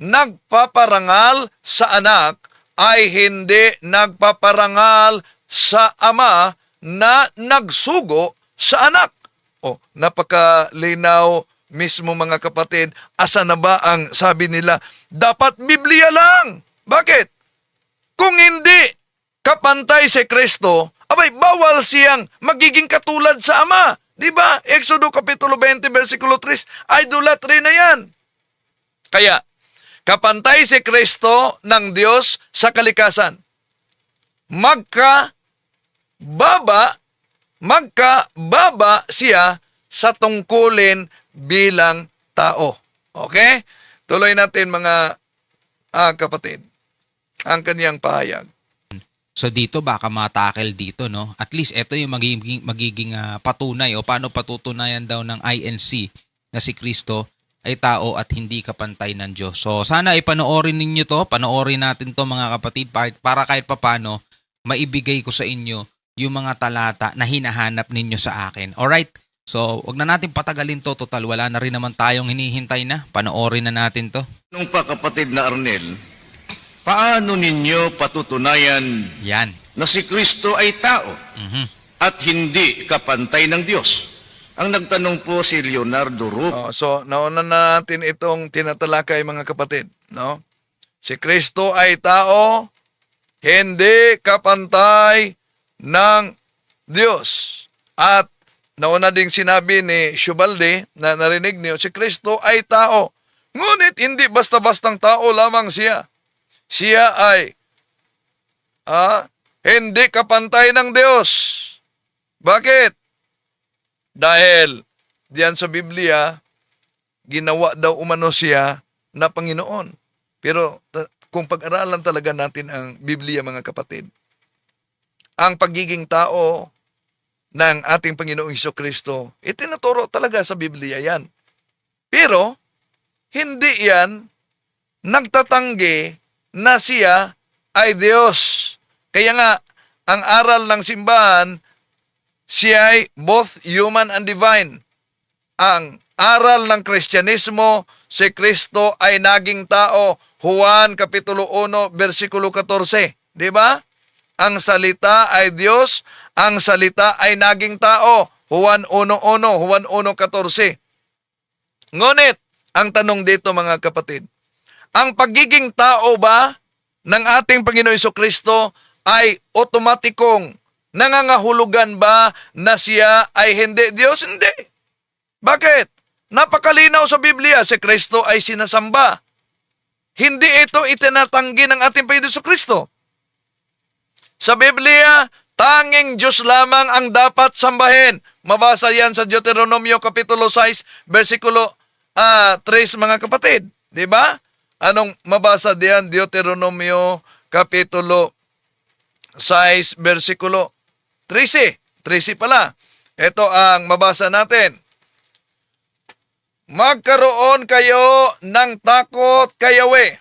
nagpaparangal sa anak ay hindi nagpaparangal sa Ama na nagsugo sa anak. Napakalinaw mismo, mga kapatid. Asa na ba ang sabi nila? Dapat Biblia lang. Bakit? Kung hindi kapantay si Kristo, abay, bawal siyang magiging katulad sa Ama. Diba? Exodo Kapitulo 20, versikulo 3, idolatry na yan. Kaya, kapantay si Kristo ng Diyos sa kalikasan. Magkababa siya sa tungkulin bilang tao. Okay? Tuloy natin, mga kapatid, ang kaniyang pahayag. So dito baka matakel dito, no? At least ito yung magiging patunay o paano patutunayan daw ng INC na si Kristo ay tao at hindi kapantay ng Diyos. So sana ipanoorin ninyo to, panoorin natin to, mga kapatid, para kahit papano maibigay ko sa inyo yung mga talata na hinahanap ninyo sa akin. Alright? So wag na natin patagalin to, total wala na rin naman tayong hinihintay na. Panoorin na natin to. Nung pa, kapatid na Arnel, paano ninyo patutunayan Yan. na si Kristo ay tao Mhm. at hindi kapantay ng Diyos? Ang nagtanong po si Leonardo Rup. So, nauna na natin itong tinatalakay, mga kapatid. No? Si Kristo ay tao, hindi kapantay ng Diyos. At nauna ding sinabi ni Shubalde na narinig niyo, si Kristo ay tao. Ngunit hindi basta-bastang tao lamang siya. Siya ay hindi kapantay ng Diyos. Bakit? Dahil diyan sa Biblia, ginawa daw umano siya na Panginoon. Pero kung pag-aralan talaga natin ang Biblia, mga kapatid, ang pagiging tao ng ating Panginoong Jesucristo, itinuturo talaga sa Biblia yan. Pero, hindi yan nagtatanggi na siya ay Diyos. Kaya nga, ang aral ng simbahan, siya ay both human and divine. Ang aral ng Kristyanismo, si Kristo ay naging tao. Juan Kapitulo 1, versikulo 14. Di ba? Ang salita ay Diyos, ang salita ay naging tao. Juan 1:1, Juan 1:14. Ngunit, ang tanong dito, mga kapatid, ang pagiging tao ba ng ating Panginoon Jesucristo ay otomatikong nangangahulugan ba na siya ay hindi Diyos? Hindi. Bakit? Napakalinaw sa Biblia, si Kristo ay sinasamba. Hindi ito itinatanggi ng ating Panginoon Jesucristo. Sa Biblia, tanging Diyos lamang ang dapat sambahin. Mabasa yan sa Deuteronomio Kapitulo 6, versikulo 3, mga kapatid. Di ba? Anong mabasa diyan? Deuteronomio Kapitulo 6, versikulo 13. 13 pala. Ito ang mabasa natin. Magkaroon kayo ng takot kay Yahweh.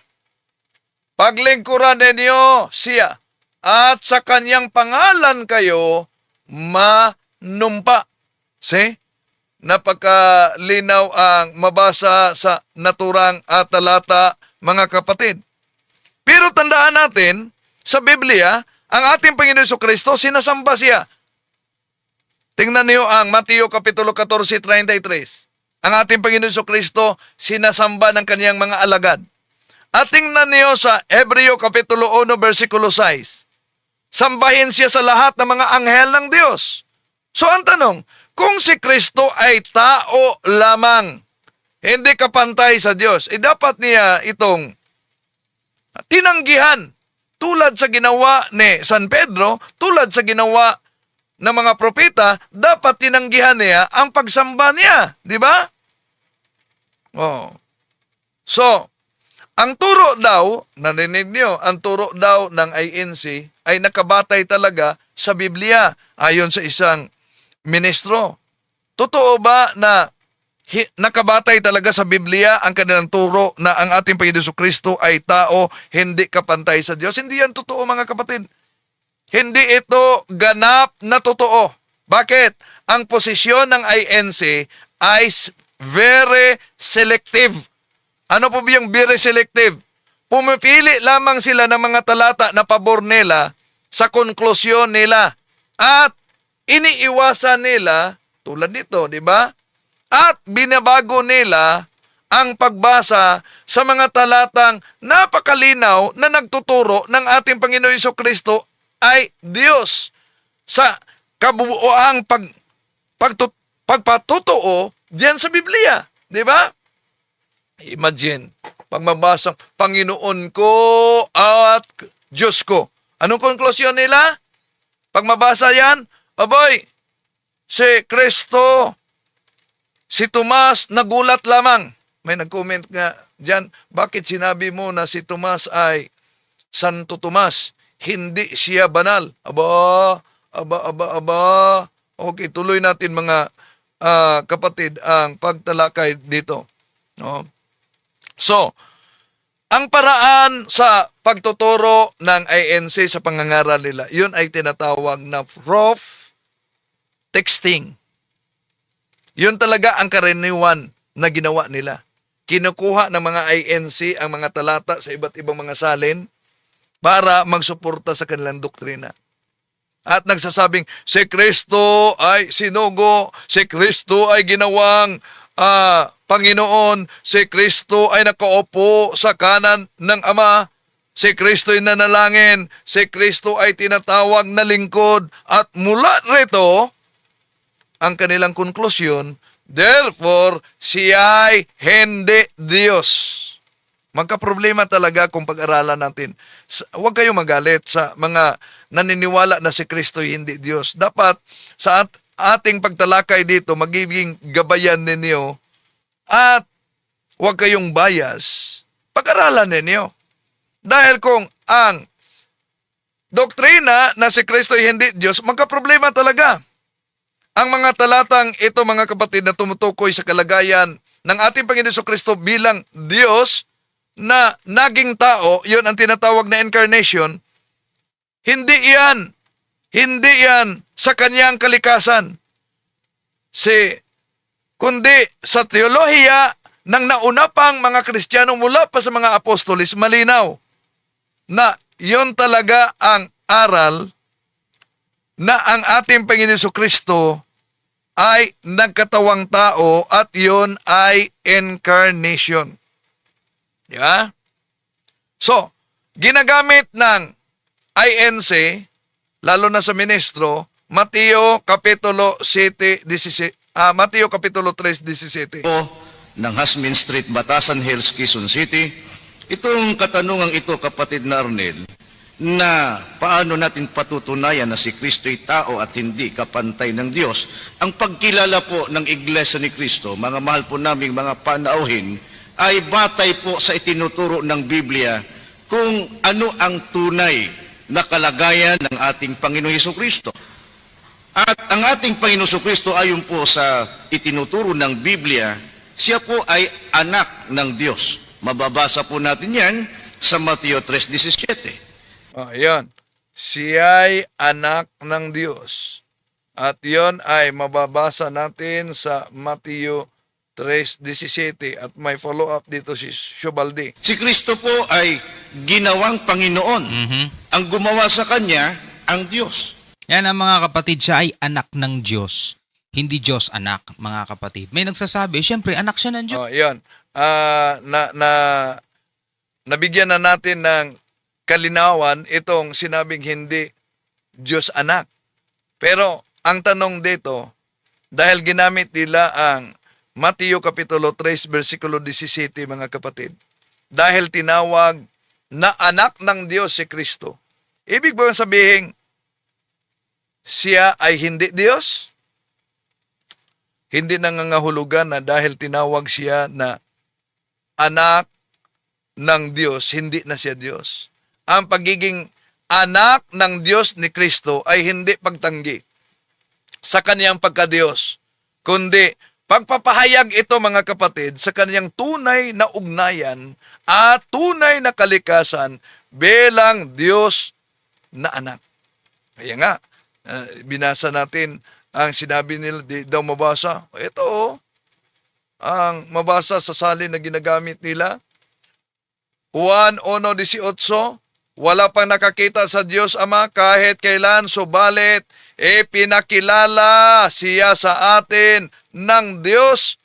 Paglingkuran ninyo siya at sa kanyang pangalan kayo manumpa. See? Napakalinaw ang mabasa sa naturang talata, mga kapatid. Pero tandaan natin, sa Biblia, ang ating Panginoon Jesucristo, sinasamba siya. Tingnan niyo ang Mateo Kapitulo 14:33. Ang ating Panginoon Jesucristo, sinasamba ng kaniyang mga alagad. At tingnan niyo sa Hebreo Kapitulo 1, versikulo 6. Sambahin siya sa lahat ng mga anghel ng Diyos. So ang tanong, kung si Kristo ay tao lamang, hindi kapantay sa Diyos, dapat niya itong tinanggihan. Tulad sa ginawa ni San Pedro, tulad sa ginawa ng mga propeta, dapat tinanggihan niya ang pagsamba niya. Di ba? Oh. So, ang turo daw, narinig niyo, ang turo daw ng INC ay nakabatay talaga sa Biblia ayon sa isang ministro. Totoo ba na nakabatay talaga sa Biblia ang kanilang turo na ang ating Panginoon Jesucristo ay tao, hindi kapantay sa Diyos? Hindi yan totoo, mga kapatid. Hindi ito ganap na totoo. Bakit? Ang posisyon ng INC ay very selective. Ano po ba yung very selective? Pumipili lamang sila ng mga talata na pabor nila sa konklusyon nila. At iniiwasan nila, tulad nito, di ba? At binabago nila ang pagbasa sa mga talatang napakalinaw na nagtuturo ng ating Panginoon Jesucristo ay Diyos. Sa kabuuang pagpatutuo diyan sa Biblia. Di ba? Imagine, pag mabasang Panginoon ko at Diyos ko. Anong konklusyon nila? Pag mabasa yan, aboy, si Kristo, si Tomas, nagulat lamang. May nag-comment nga dyan, bakit sinabi mo na si Tomas ay Santo Tomas? Hindi siya banal. Aba. Okay, tuloy natin mga kapatid ang pagtalakay dito. No? So, ang paraan sa pagtuturo ng INC sa pangangaral nila, yun ay tinatawag na proof texting. Yun talaga ang karaniwan na ginawa nila. Kinukuha ng mga INC ang mga talata sa iba't ibang mga salin para magsuporta sa kanilang doktrina. At nagsasabing, si Kristo ay sinugo, si Kristo ay ginawang Panginoon, si Kristo ay nakaupo sa kanan ng Ama, si Kristo ay nanalangin, si Kristo ay tinatawag na lingkod, at mula rito, ang kanilang konklusyon, therefore, siya ay hindi Diyos. Magkaproblema talaga kung pag-aralan natin. Huwag kayong magalit sa mga naniniwala na si Kristo ay hindi Diyos. Dapat sa ating pagtalakay dito, magiging gabayan ninyo at huwag kayong bias. Pag-aralan ninyo. Dahil kung ang doktrina na si Kristo ay hindi Diyos, magkaproblema talaga. Ang mga talatang ito, mga kapatid, na tumutukoy sa kalagayan ng ating Panginoon Jesucristo bilang Diyos na naging tao, yun ang tinatawag na incarnation, hindi yan sa kanyang kalikasan. Kundi sa teolohiya ng nauna pang mga Kristiyano mula pa sa mga apostolis, malinaw na yun talaga ang aral na ang ating Panginoon Jesucristo ay nagkatawang tao at yun ay incarnation. Di ba? So, ginagamit ng INC, lalo na sa ministro, Mateo Kapitulo 7, 17, Mateo Kapitulo 3:17. Ng Hasmin Street, Batasan Hills, Quezon City. Itong katanungang ito, kapatid na Arnel, na paano natin patutunayan na si Kristo'y tao at hindi kapantay ng Diyos. Ang pagkilala po ng Iglesia ni Kristo, mga mahal po naming mga panauhin, ay batay po sa itinuturo ng Biblia kung ano ang tunay na kalagayan ng ating Panginoong Hesukristo. At ang ating Panginoong Hesukristo ayon po sa itinuturo ng Biblia, siya po ay anak ng Diyos. Mababasa po natin yan sa Mateo 3:17. Ayan. Siya'y anak ng Diyos. At yon ay mababasa natin sa Mateo 3:17. At may follow-up dito si Shubaldi. Si Kristo po ay ginawang Panginoon. Ang gumawa sa Kanya, ang Diyos. Yan ang mga kapatid, siya ay anak ng Diyos. Hindi Diyos anak, mga kapatid. May nagsasabi, syempre anak siya ng Diyos. Ayan. Nabigyan na natin ng kalinawan itong sinabing hindi Diyos anak. Pero ang tanong dito, dahil ginamit nila ang Mateo Kapitulo 3, versikulo 17, mga kapatid, dahil tinawag na anak ng Diyos si Kristo, ibig ba sabihin, siya ay hindi Diyos? Hindi nangangahulugan na dahil tinawag siya na anak ng Diyos, hindi na siya Diyos. Ang pagiging anak ng Diyos ni Kristo ay hindi pagtanggi sa kaniyang pagka-Diyos, kundi pagpapahayag ito, mga kapatid, sa kaniyang tunay na ugnayan at tunay na kalikasan bilang Diyos na anak. Kaya nga, binasa natin ang sinabi nila, di daw mabasa. Ito, ang mabasa sa salin na ginagamit nila. Juan 1:18, wala pang nakakita sa Diyos Ama kahit kailan, subalit pinakilala siya sa atin ng Diyos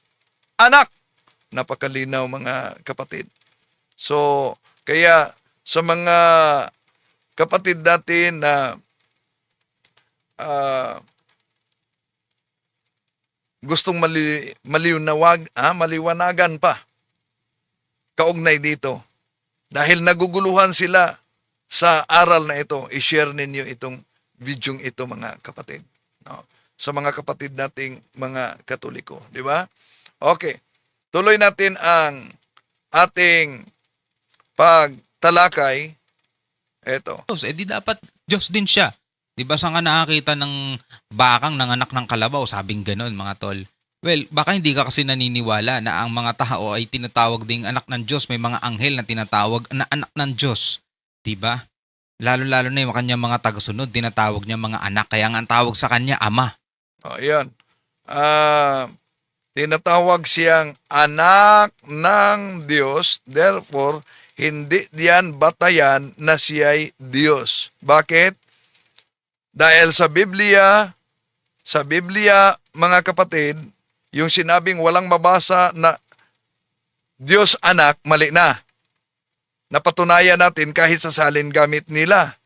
Anak. Napakalinaw, mga kapatid. So, kaya sa mga kapatid natin na gustong maliwanagan pa kaugnay dito, dahil naguguluhan sila sa aral na ito, i-share ninyo itong video ito, mga kapatid. No? Sa mga kapatid nating mga Katoliko. Di ba? Okay. Tuloy natin ang ating pagtalakay. Ito. Di dapat Diyos din siya. Di ba saan ka nakakita ng bakang ng anak ng kalabaw? Sabing ganon, mga tol. Well, baka hindi ka kasi naniniwala na ang mga tao ay tinatawag ding anak ng Diyos. May mga anghel na tinatawag na anak ng Diyos. Diba? Lalo-lalo na yung kanyang mga tagasunod, tinatawag niya mga anak. Kaya nga ang tawag sa kanya, ama. Ayan. Tinatawag siyang anak ng Diyos. Therefore, hindi diyan batayan na siya'y Diyos. Bakit? Dahil sa Biblia, mga kapatid, yung sinabing walang mabasa na Diyos anak, mali na. Napatunayan natin kahit sa salin gamit nila.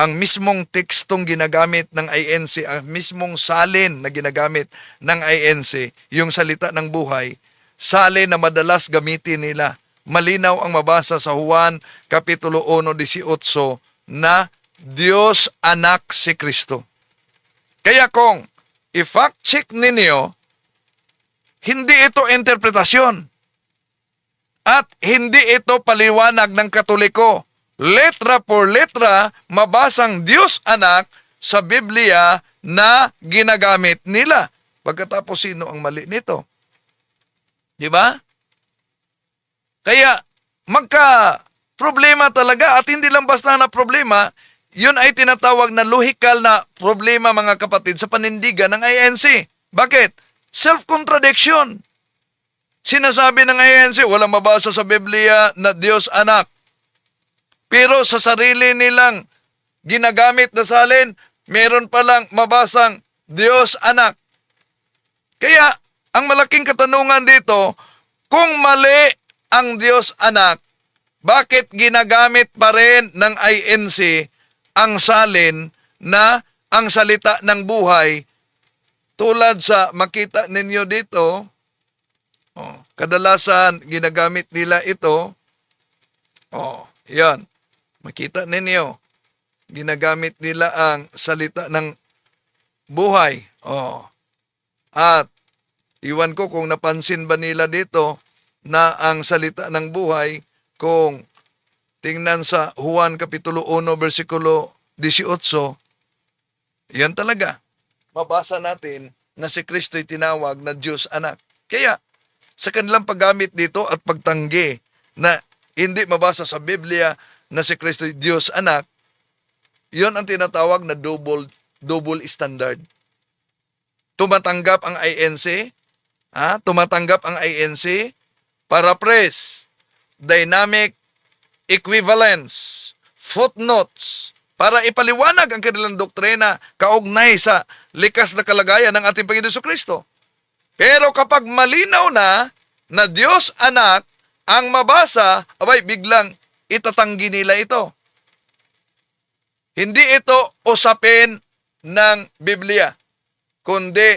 Ang mismong tekstong ginagamit ng INC, ang mismong salin na ginagamit ng INC, yung salita ng buhay, salin na madalas gamitin nila. Malinaw ang mabasa sa Juan Kapitulo 1:18 na Diyos anak si Kristo. Kaya kung i-fact check ninyo, hindi ito interpretasyon. At hindi ito paliwanag ng Katoliko. Letra por letra, mabasang Diyos anak sa Biblia na ginagamit nila. Pagkatapos, sino ang mali nito? Di ba? Kaya, magka-problema talaga, at hindi lang basta na problema, yun ay tinatawag na lohikal na problema, mga kapatid, sa panindigan ng INC. Bakit? Self-contradiction. Sinasabi ng INC, walang mabasa sa Biblia na Diyos anak. Pero sa sarili nilang ginagamit na salin, meron palang mabasang Diyos anak. Kaya, ang malaking katanungan dito, kung mali ang Diyos anak, bakit ginagamit pa rin ng INC ang salin na ang salita ng buhay, tulad sa makita ninyo dito? Kadalasan ginagamit nila ito. Yan. Makita ninyo, ginagamit nila ang salita ng buhay. Oh. At iwan ko kung napansin ba nila dito na ang salita ng buhay, kung tingnan sa Juan Kapitulo 1, versikulo 18, yan talaga. Mabasa natin na si Kristo'y tinawag na Diyos Anak. Kaya, sa kanilang paggamit dito at pagtanggi na hindi mabasa sa Biblia na si Kristo'y Diyos Anak, yon ang tinatawag na double standard. Tumatanggap ang INC, tumatanggap ang INC, paraphrase, dynamic equivalence, footnotes, para ipaliwanag ang kanilang doktrina kaugnay sa likas na kalagayan ng ating Panginoon Jesucristo. Pero kapag malinaw na Diyos Anak ang mabasa, abay, biglang itatanggi nila ito. Hindi ito usapin ng Biblia, kundi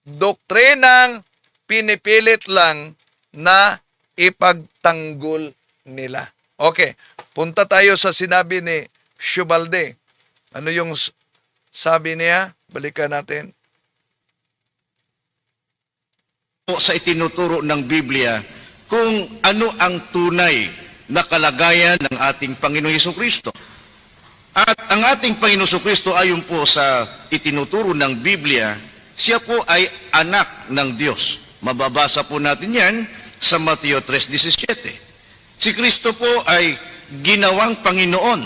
doktrinang pinipilit lang na ipagtanggol nila. Okay, punta tayo sa sinabi ni Shubalde. Ano yung sabi niya? Balikan natin. Sa itinuturo ng Biblia kung ano ang tunay na kalagayan ng ating Panginoong Hesukristo. At ang ating Panginoong Hesukristo ayon po sa itinuturo ng Biblia, siya po ay anak ng Diyos. Mababasa po natin yan sa Mateo 3:17. Si Kristo po ay ginawang Panginoon.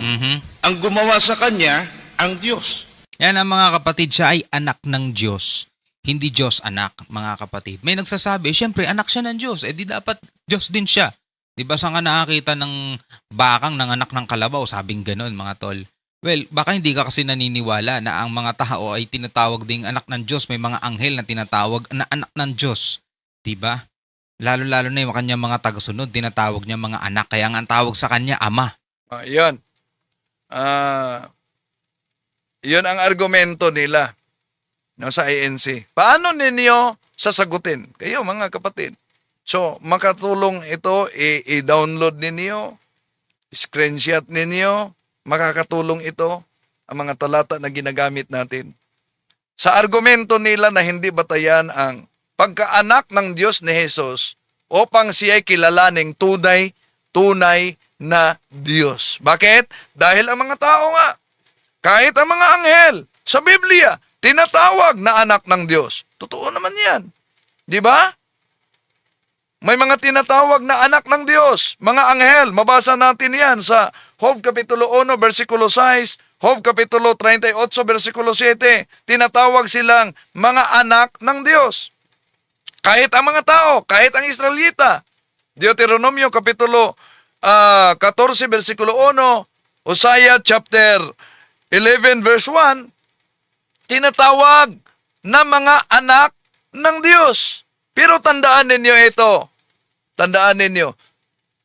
Ang gumawa sa Kanya, ang Diyos. Yan ang mga kapatid, siya ay anak ng Diyos. Hindi Diyos anak, mga kapatid. May nagsasabi, syempre anak siya ng Diyos. Di dapat Diyos din siya. Di ba saan ka nakakita ng bakang ng anak ng kalabaw? Sabing ganon, mga tol. Well, baka hindi ka kasi naniniwala na ang mga tao ay tinatawag ding anak ng Diyos. May mga anghel na tinatawag na anak ng Diyos. Di ba? Lalo-lalo na yung kanyang mga tagasunod, tinatawag niya mga anak. Kaya nga ang tawag sa kanya, ama. Yan. Yun ang argumento nila sa INC. Paano ninyo sasagutin? Kayo, mga kapatid. So, makatulong ito, i-download ninyo, screenshot ninyo, makakatulong ito ang mga talata na ginagamit natin. Sa argumento nila na hindi batayan ang pagkaanak ng Diyos ni Jesus upang siya'y kilalaning tunay na Diyos. Bakit? Dahil ang mga tao nga, kahit ang mga anghel sa Biblia, tinatawag na anak ng Diyos. Totoo naman yan. Di ba? May mga tinatawag na anak ng Diyos, mga anghel. Mabasa natin yan sa Job Kapitulo 1, versikulo 6, Job Kapitulo 38, versikulo 7. Tinatawag silang mga anak ng Diyos. Kahit ang mga tao, kahit ang Israelita. Deuteronomio Kapitulo 14, versikulo 1, Hosea chapter 11, verse 1, tinatawag na mga anak ng Diyos. Pero tandaan ninyo ito. Tandaan ninyo.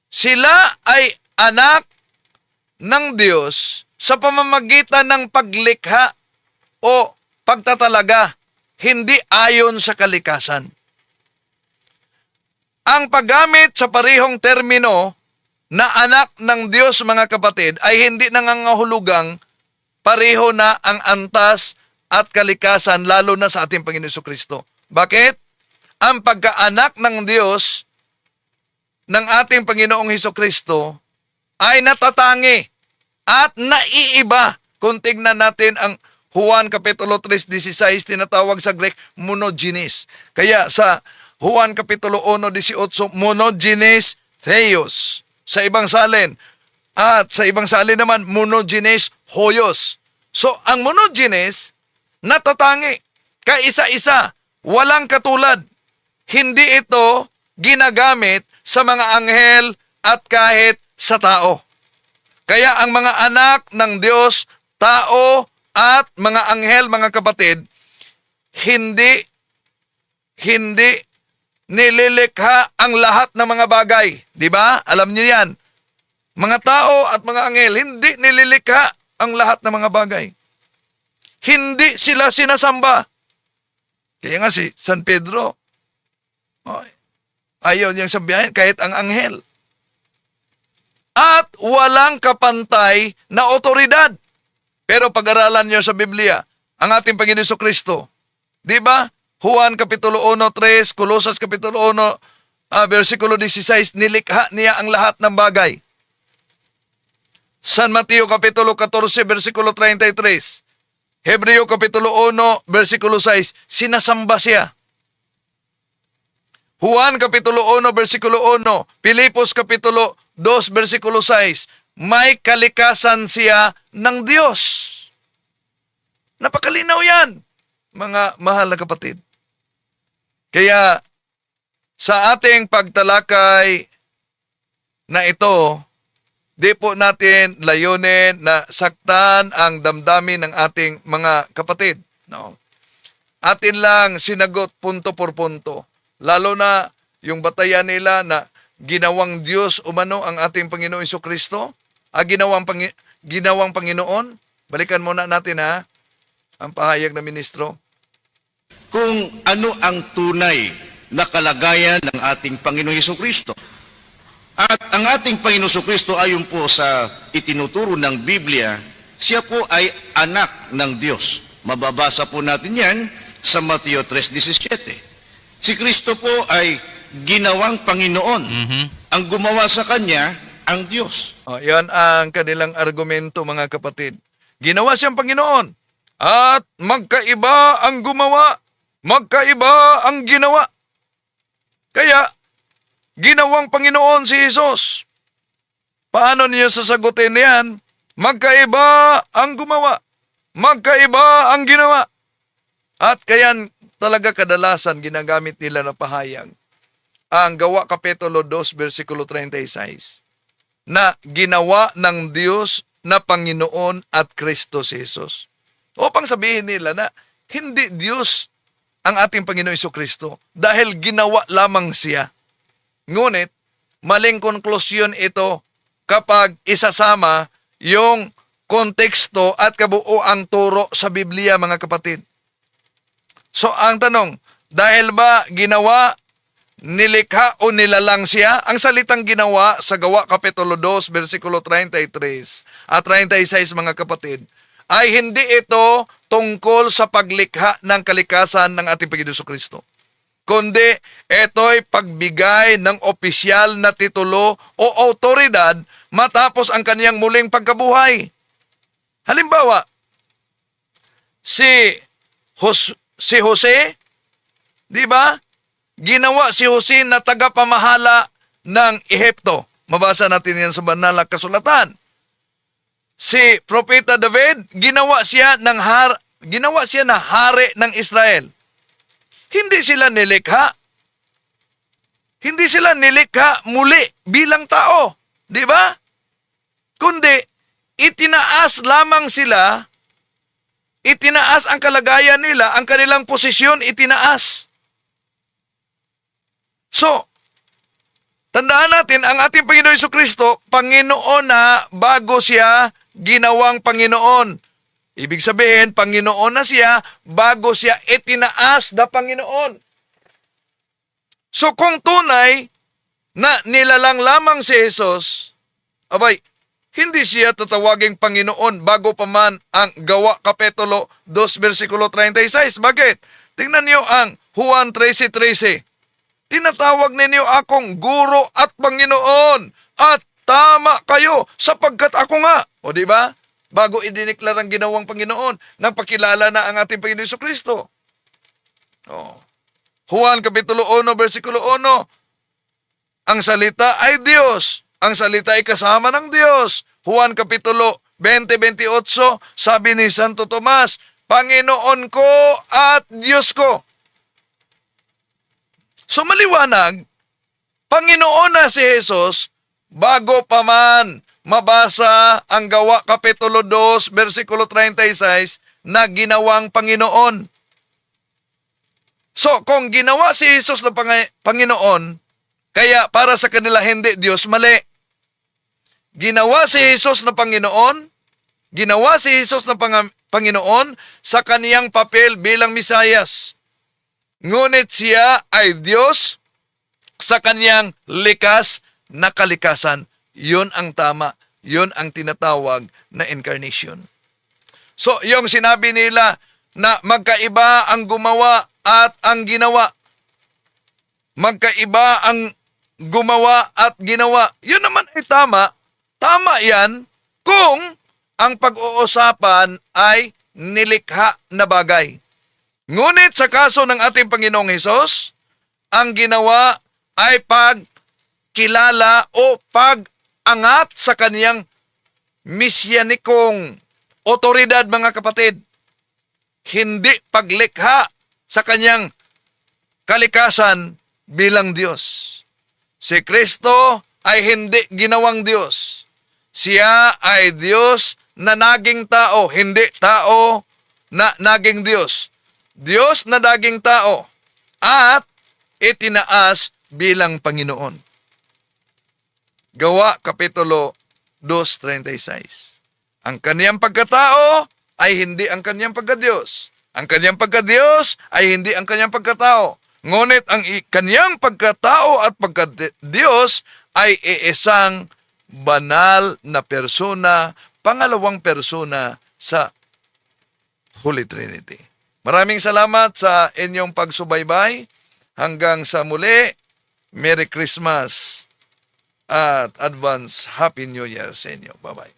Sila ay anak ng Diyos sa pamamagitan ng paglikha o pagtatalaga, hindi ayon sa kalikasan. Ang paggamit sa parehong termino na anak ng Diyos, mga kapatid, ay hindi nangangahulugang pareho na ang antas at kalikasan, lalo na sa ating Panginoon Jesucristo. Bakit? Ang pagkaanak ng Diyos ng ating Panginoong Jesucristo ay natatangi at naiiba. Kung tignan natin ang Juan Kapitulo 3:16, tinatawag sa Greek monogenes. Kaya sa Juan Kapitulo 1:18, monogenes theos sa ibang salin. At sa ibang salin naman, monogenes hoyos. So, ang monogenes, natatangi, kaisa-isa, walang katulad. Hindi ito ginagamit sa mga anghel at kahit sa tao. Kaya ang mga anak ng Diyos, tao at mga anghel, mga kapatid, hindi nililikha ang lahat ng mga bagay. Di ba? Alam niyo yan. Mga tao at mga anghel, hindi nililikha ang lahat ng mga bagay. Hindi sila sinasamba. Kaya nga si San Pedro, ayaw niyang sambihin kahit ang anghel. at walang kapantay na otoridad. Pero pag-aralan nyo sa Biblia, ang ating Panginoon Jesucristo, di ba? Juan Kapitulo 1:3, Colosas Kapitulo 1, versikulo 16, nilikha niya ang lahat ng bagay. San Mateo Kapitulo 14, versikulo 33, Hebreo Kapitulo 1, versikulo 6, sinasamba siya. Juan Kapitulo 1, versikulo 1, Pilipos Kapitulo 2, versikulo 6, may kalikasan siya ng Diyos. Napakalinaw yan, mga mahal na kapatid. Kaya, sa ating pagtalakay na ito, di po natin layunin na saktan ang damdamin ng ating mga kapatid. No? Atin lang sinagot punto por punto. Lalo na yung batayan nila na ginawang Diyos umano ang ating Panginoon Jesucristo. Ginawang Panginoon. Balikan muna natin ang pahayag ng ministro. Kung ano ang tunay na kalagayan ng ating Panginoon Jesucristo. At ang ating Panginoon Jesucristo ayon po sa itinuturo ng Biblia, siya po ay anak ng Diyos. Mababasa po natin yan sa Mateo 3:17. Si Kristo po ay ginawang Panginoon. Ang gumawa sa Kanya, ang Diyos. Yan ang kanilang argumento, mga kapatid. Ginawa siyang Panginoon at magkaiba ang gumawa, magkaiba ang ginawa. Kaya, ginawang Panginoon si Jesus. Paano niyo sasagutin yan? Magkaiba ang gumawa, magkaiba ang ginawa. At kaya talaga kadalasan ginagamit nila na pahayag ang Gawa Kapitulo 2, versikulo 36 na ginawa ng Diyos na Panginoon at Kristo si Jesus. Upang sabihin nila na hindi Diyos ang ating Panginoon Jesucristo dahil ginawa lamang siya. Ngunit, maling konklusyon ito kapag isasama yung konteksto at kabuuang turo sa Biblia, mga kapatid. So, ang tanong, dahil ba ginawa, nilikha o nilalang siya? Ang salitang ginawa sa Gawa Kapitulo 2, versikulo 33 at 36, mga kapatid, ay hindi ito tungkol sa paglikha ng kalikasan ng ating Panginoon Jesucristo. Kundi ito'y pagbigay ng opisyal na titulo o autoridad matapos ang kaniyang muling pagkabuhay. Halimbawa, si Jose, di ba? Ginawa si Jose na tagapamahala ng Ehipto. Mabasa natin yan sa banal na kasulatan. Si Propeta David, ginawa siya na hari ng Israel. Hindi sila nilikha. Hindi sila nilikha muli bilang tao. Di ba? Kundi, itinaas lamang sila, itinaas ang kalagayan nila, ang kanilang posisyon itinaas. So, tandaan natin, ang ating Panginoon Jesucristo, Panginoon na bago siya ginawang Panginoon. Ibig sabihin, Panginoon na siya bago siya itinaas na Panginoon. So kung tunay na nilalang lamang si Jesus, abay, hindi siya tatawaging Panginoon bago pa man ang Gawa Kapitulo 2, versikulo 36. Bakit? Tingnan niyo ang Juan 13:13. Tinatawag ninyo akong guro at Panginoon at tama kayo sapagkat ako nga. O di ba? Bago idiniklara ang ginawang Panginoon, nang pakilala na ang ating Panginoon Jesucristo. Juan Kapitulo 1, versikulo 1, ang salita ay Diyos. Ang salita ay kasama ng Diyos. Juan Kapitulo 20:28, sabi ni Santo Tomas, Panginoon ko at Diyos ko. So maliwanag, Panginoon na si Jesus bago pa man mabasa ang Gawa Kapitulo 2, versikulo 36 na ginawang Panginoon. So, kung ginawa si Jesus na Panginoon, kaya para sa kanila hindi Diyos, mali. Ginawa si Jesus na Panginoon, ginawa si Jesus na Panginoon sa kaniyang papel bilang Misayas. Ngunit siya ay Diyos sa kaniyang likas na kalikasan. Yun ang tama. Yun ang tinatawag na incarnation. So, yung sinabi nila na magkaiba ang gumawa at ang ginawa. Magkaiba ang gumawa at ginawa. Yun naman ay tama. Tama yan kung ang pag-uusapan ay nilikha na bagay. Ngunit sa kaso ng ating Panginoong Hesus, ang ginawa ay pagkilala o pag-angat sa kaniyang misyanikong otoridad, mga kapatid. Hindi paglikha sa kaniyang kalikasan bilang Diyos. Si Kristo ay hindi ginawang Diyos. Siya ay Diyos na naging tao, hindi tao na naging Diyos. Diyos na naging tao at itinaas bilang Panginoon. Gawa Kapitulo 2:36. Ang kaniyang pagkatao ay hindi ang kaniyang pagkadiyos. Ang kaniyang pagkadiyos ay hindi ang kaniyang pagkatao. Ngunit ang kaniyang pagkatao at pagkadiyos ay iisang banal na persona, pangalawang persona sa Holy Trinity. Maraming salamat sa inyong pagsubaybay. Hanggang sa muli, Merry Christmas at advance Happy New Year sa inyo. Bye-bye.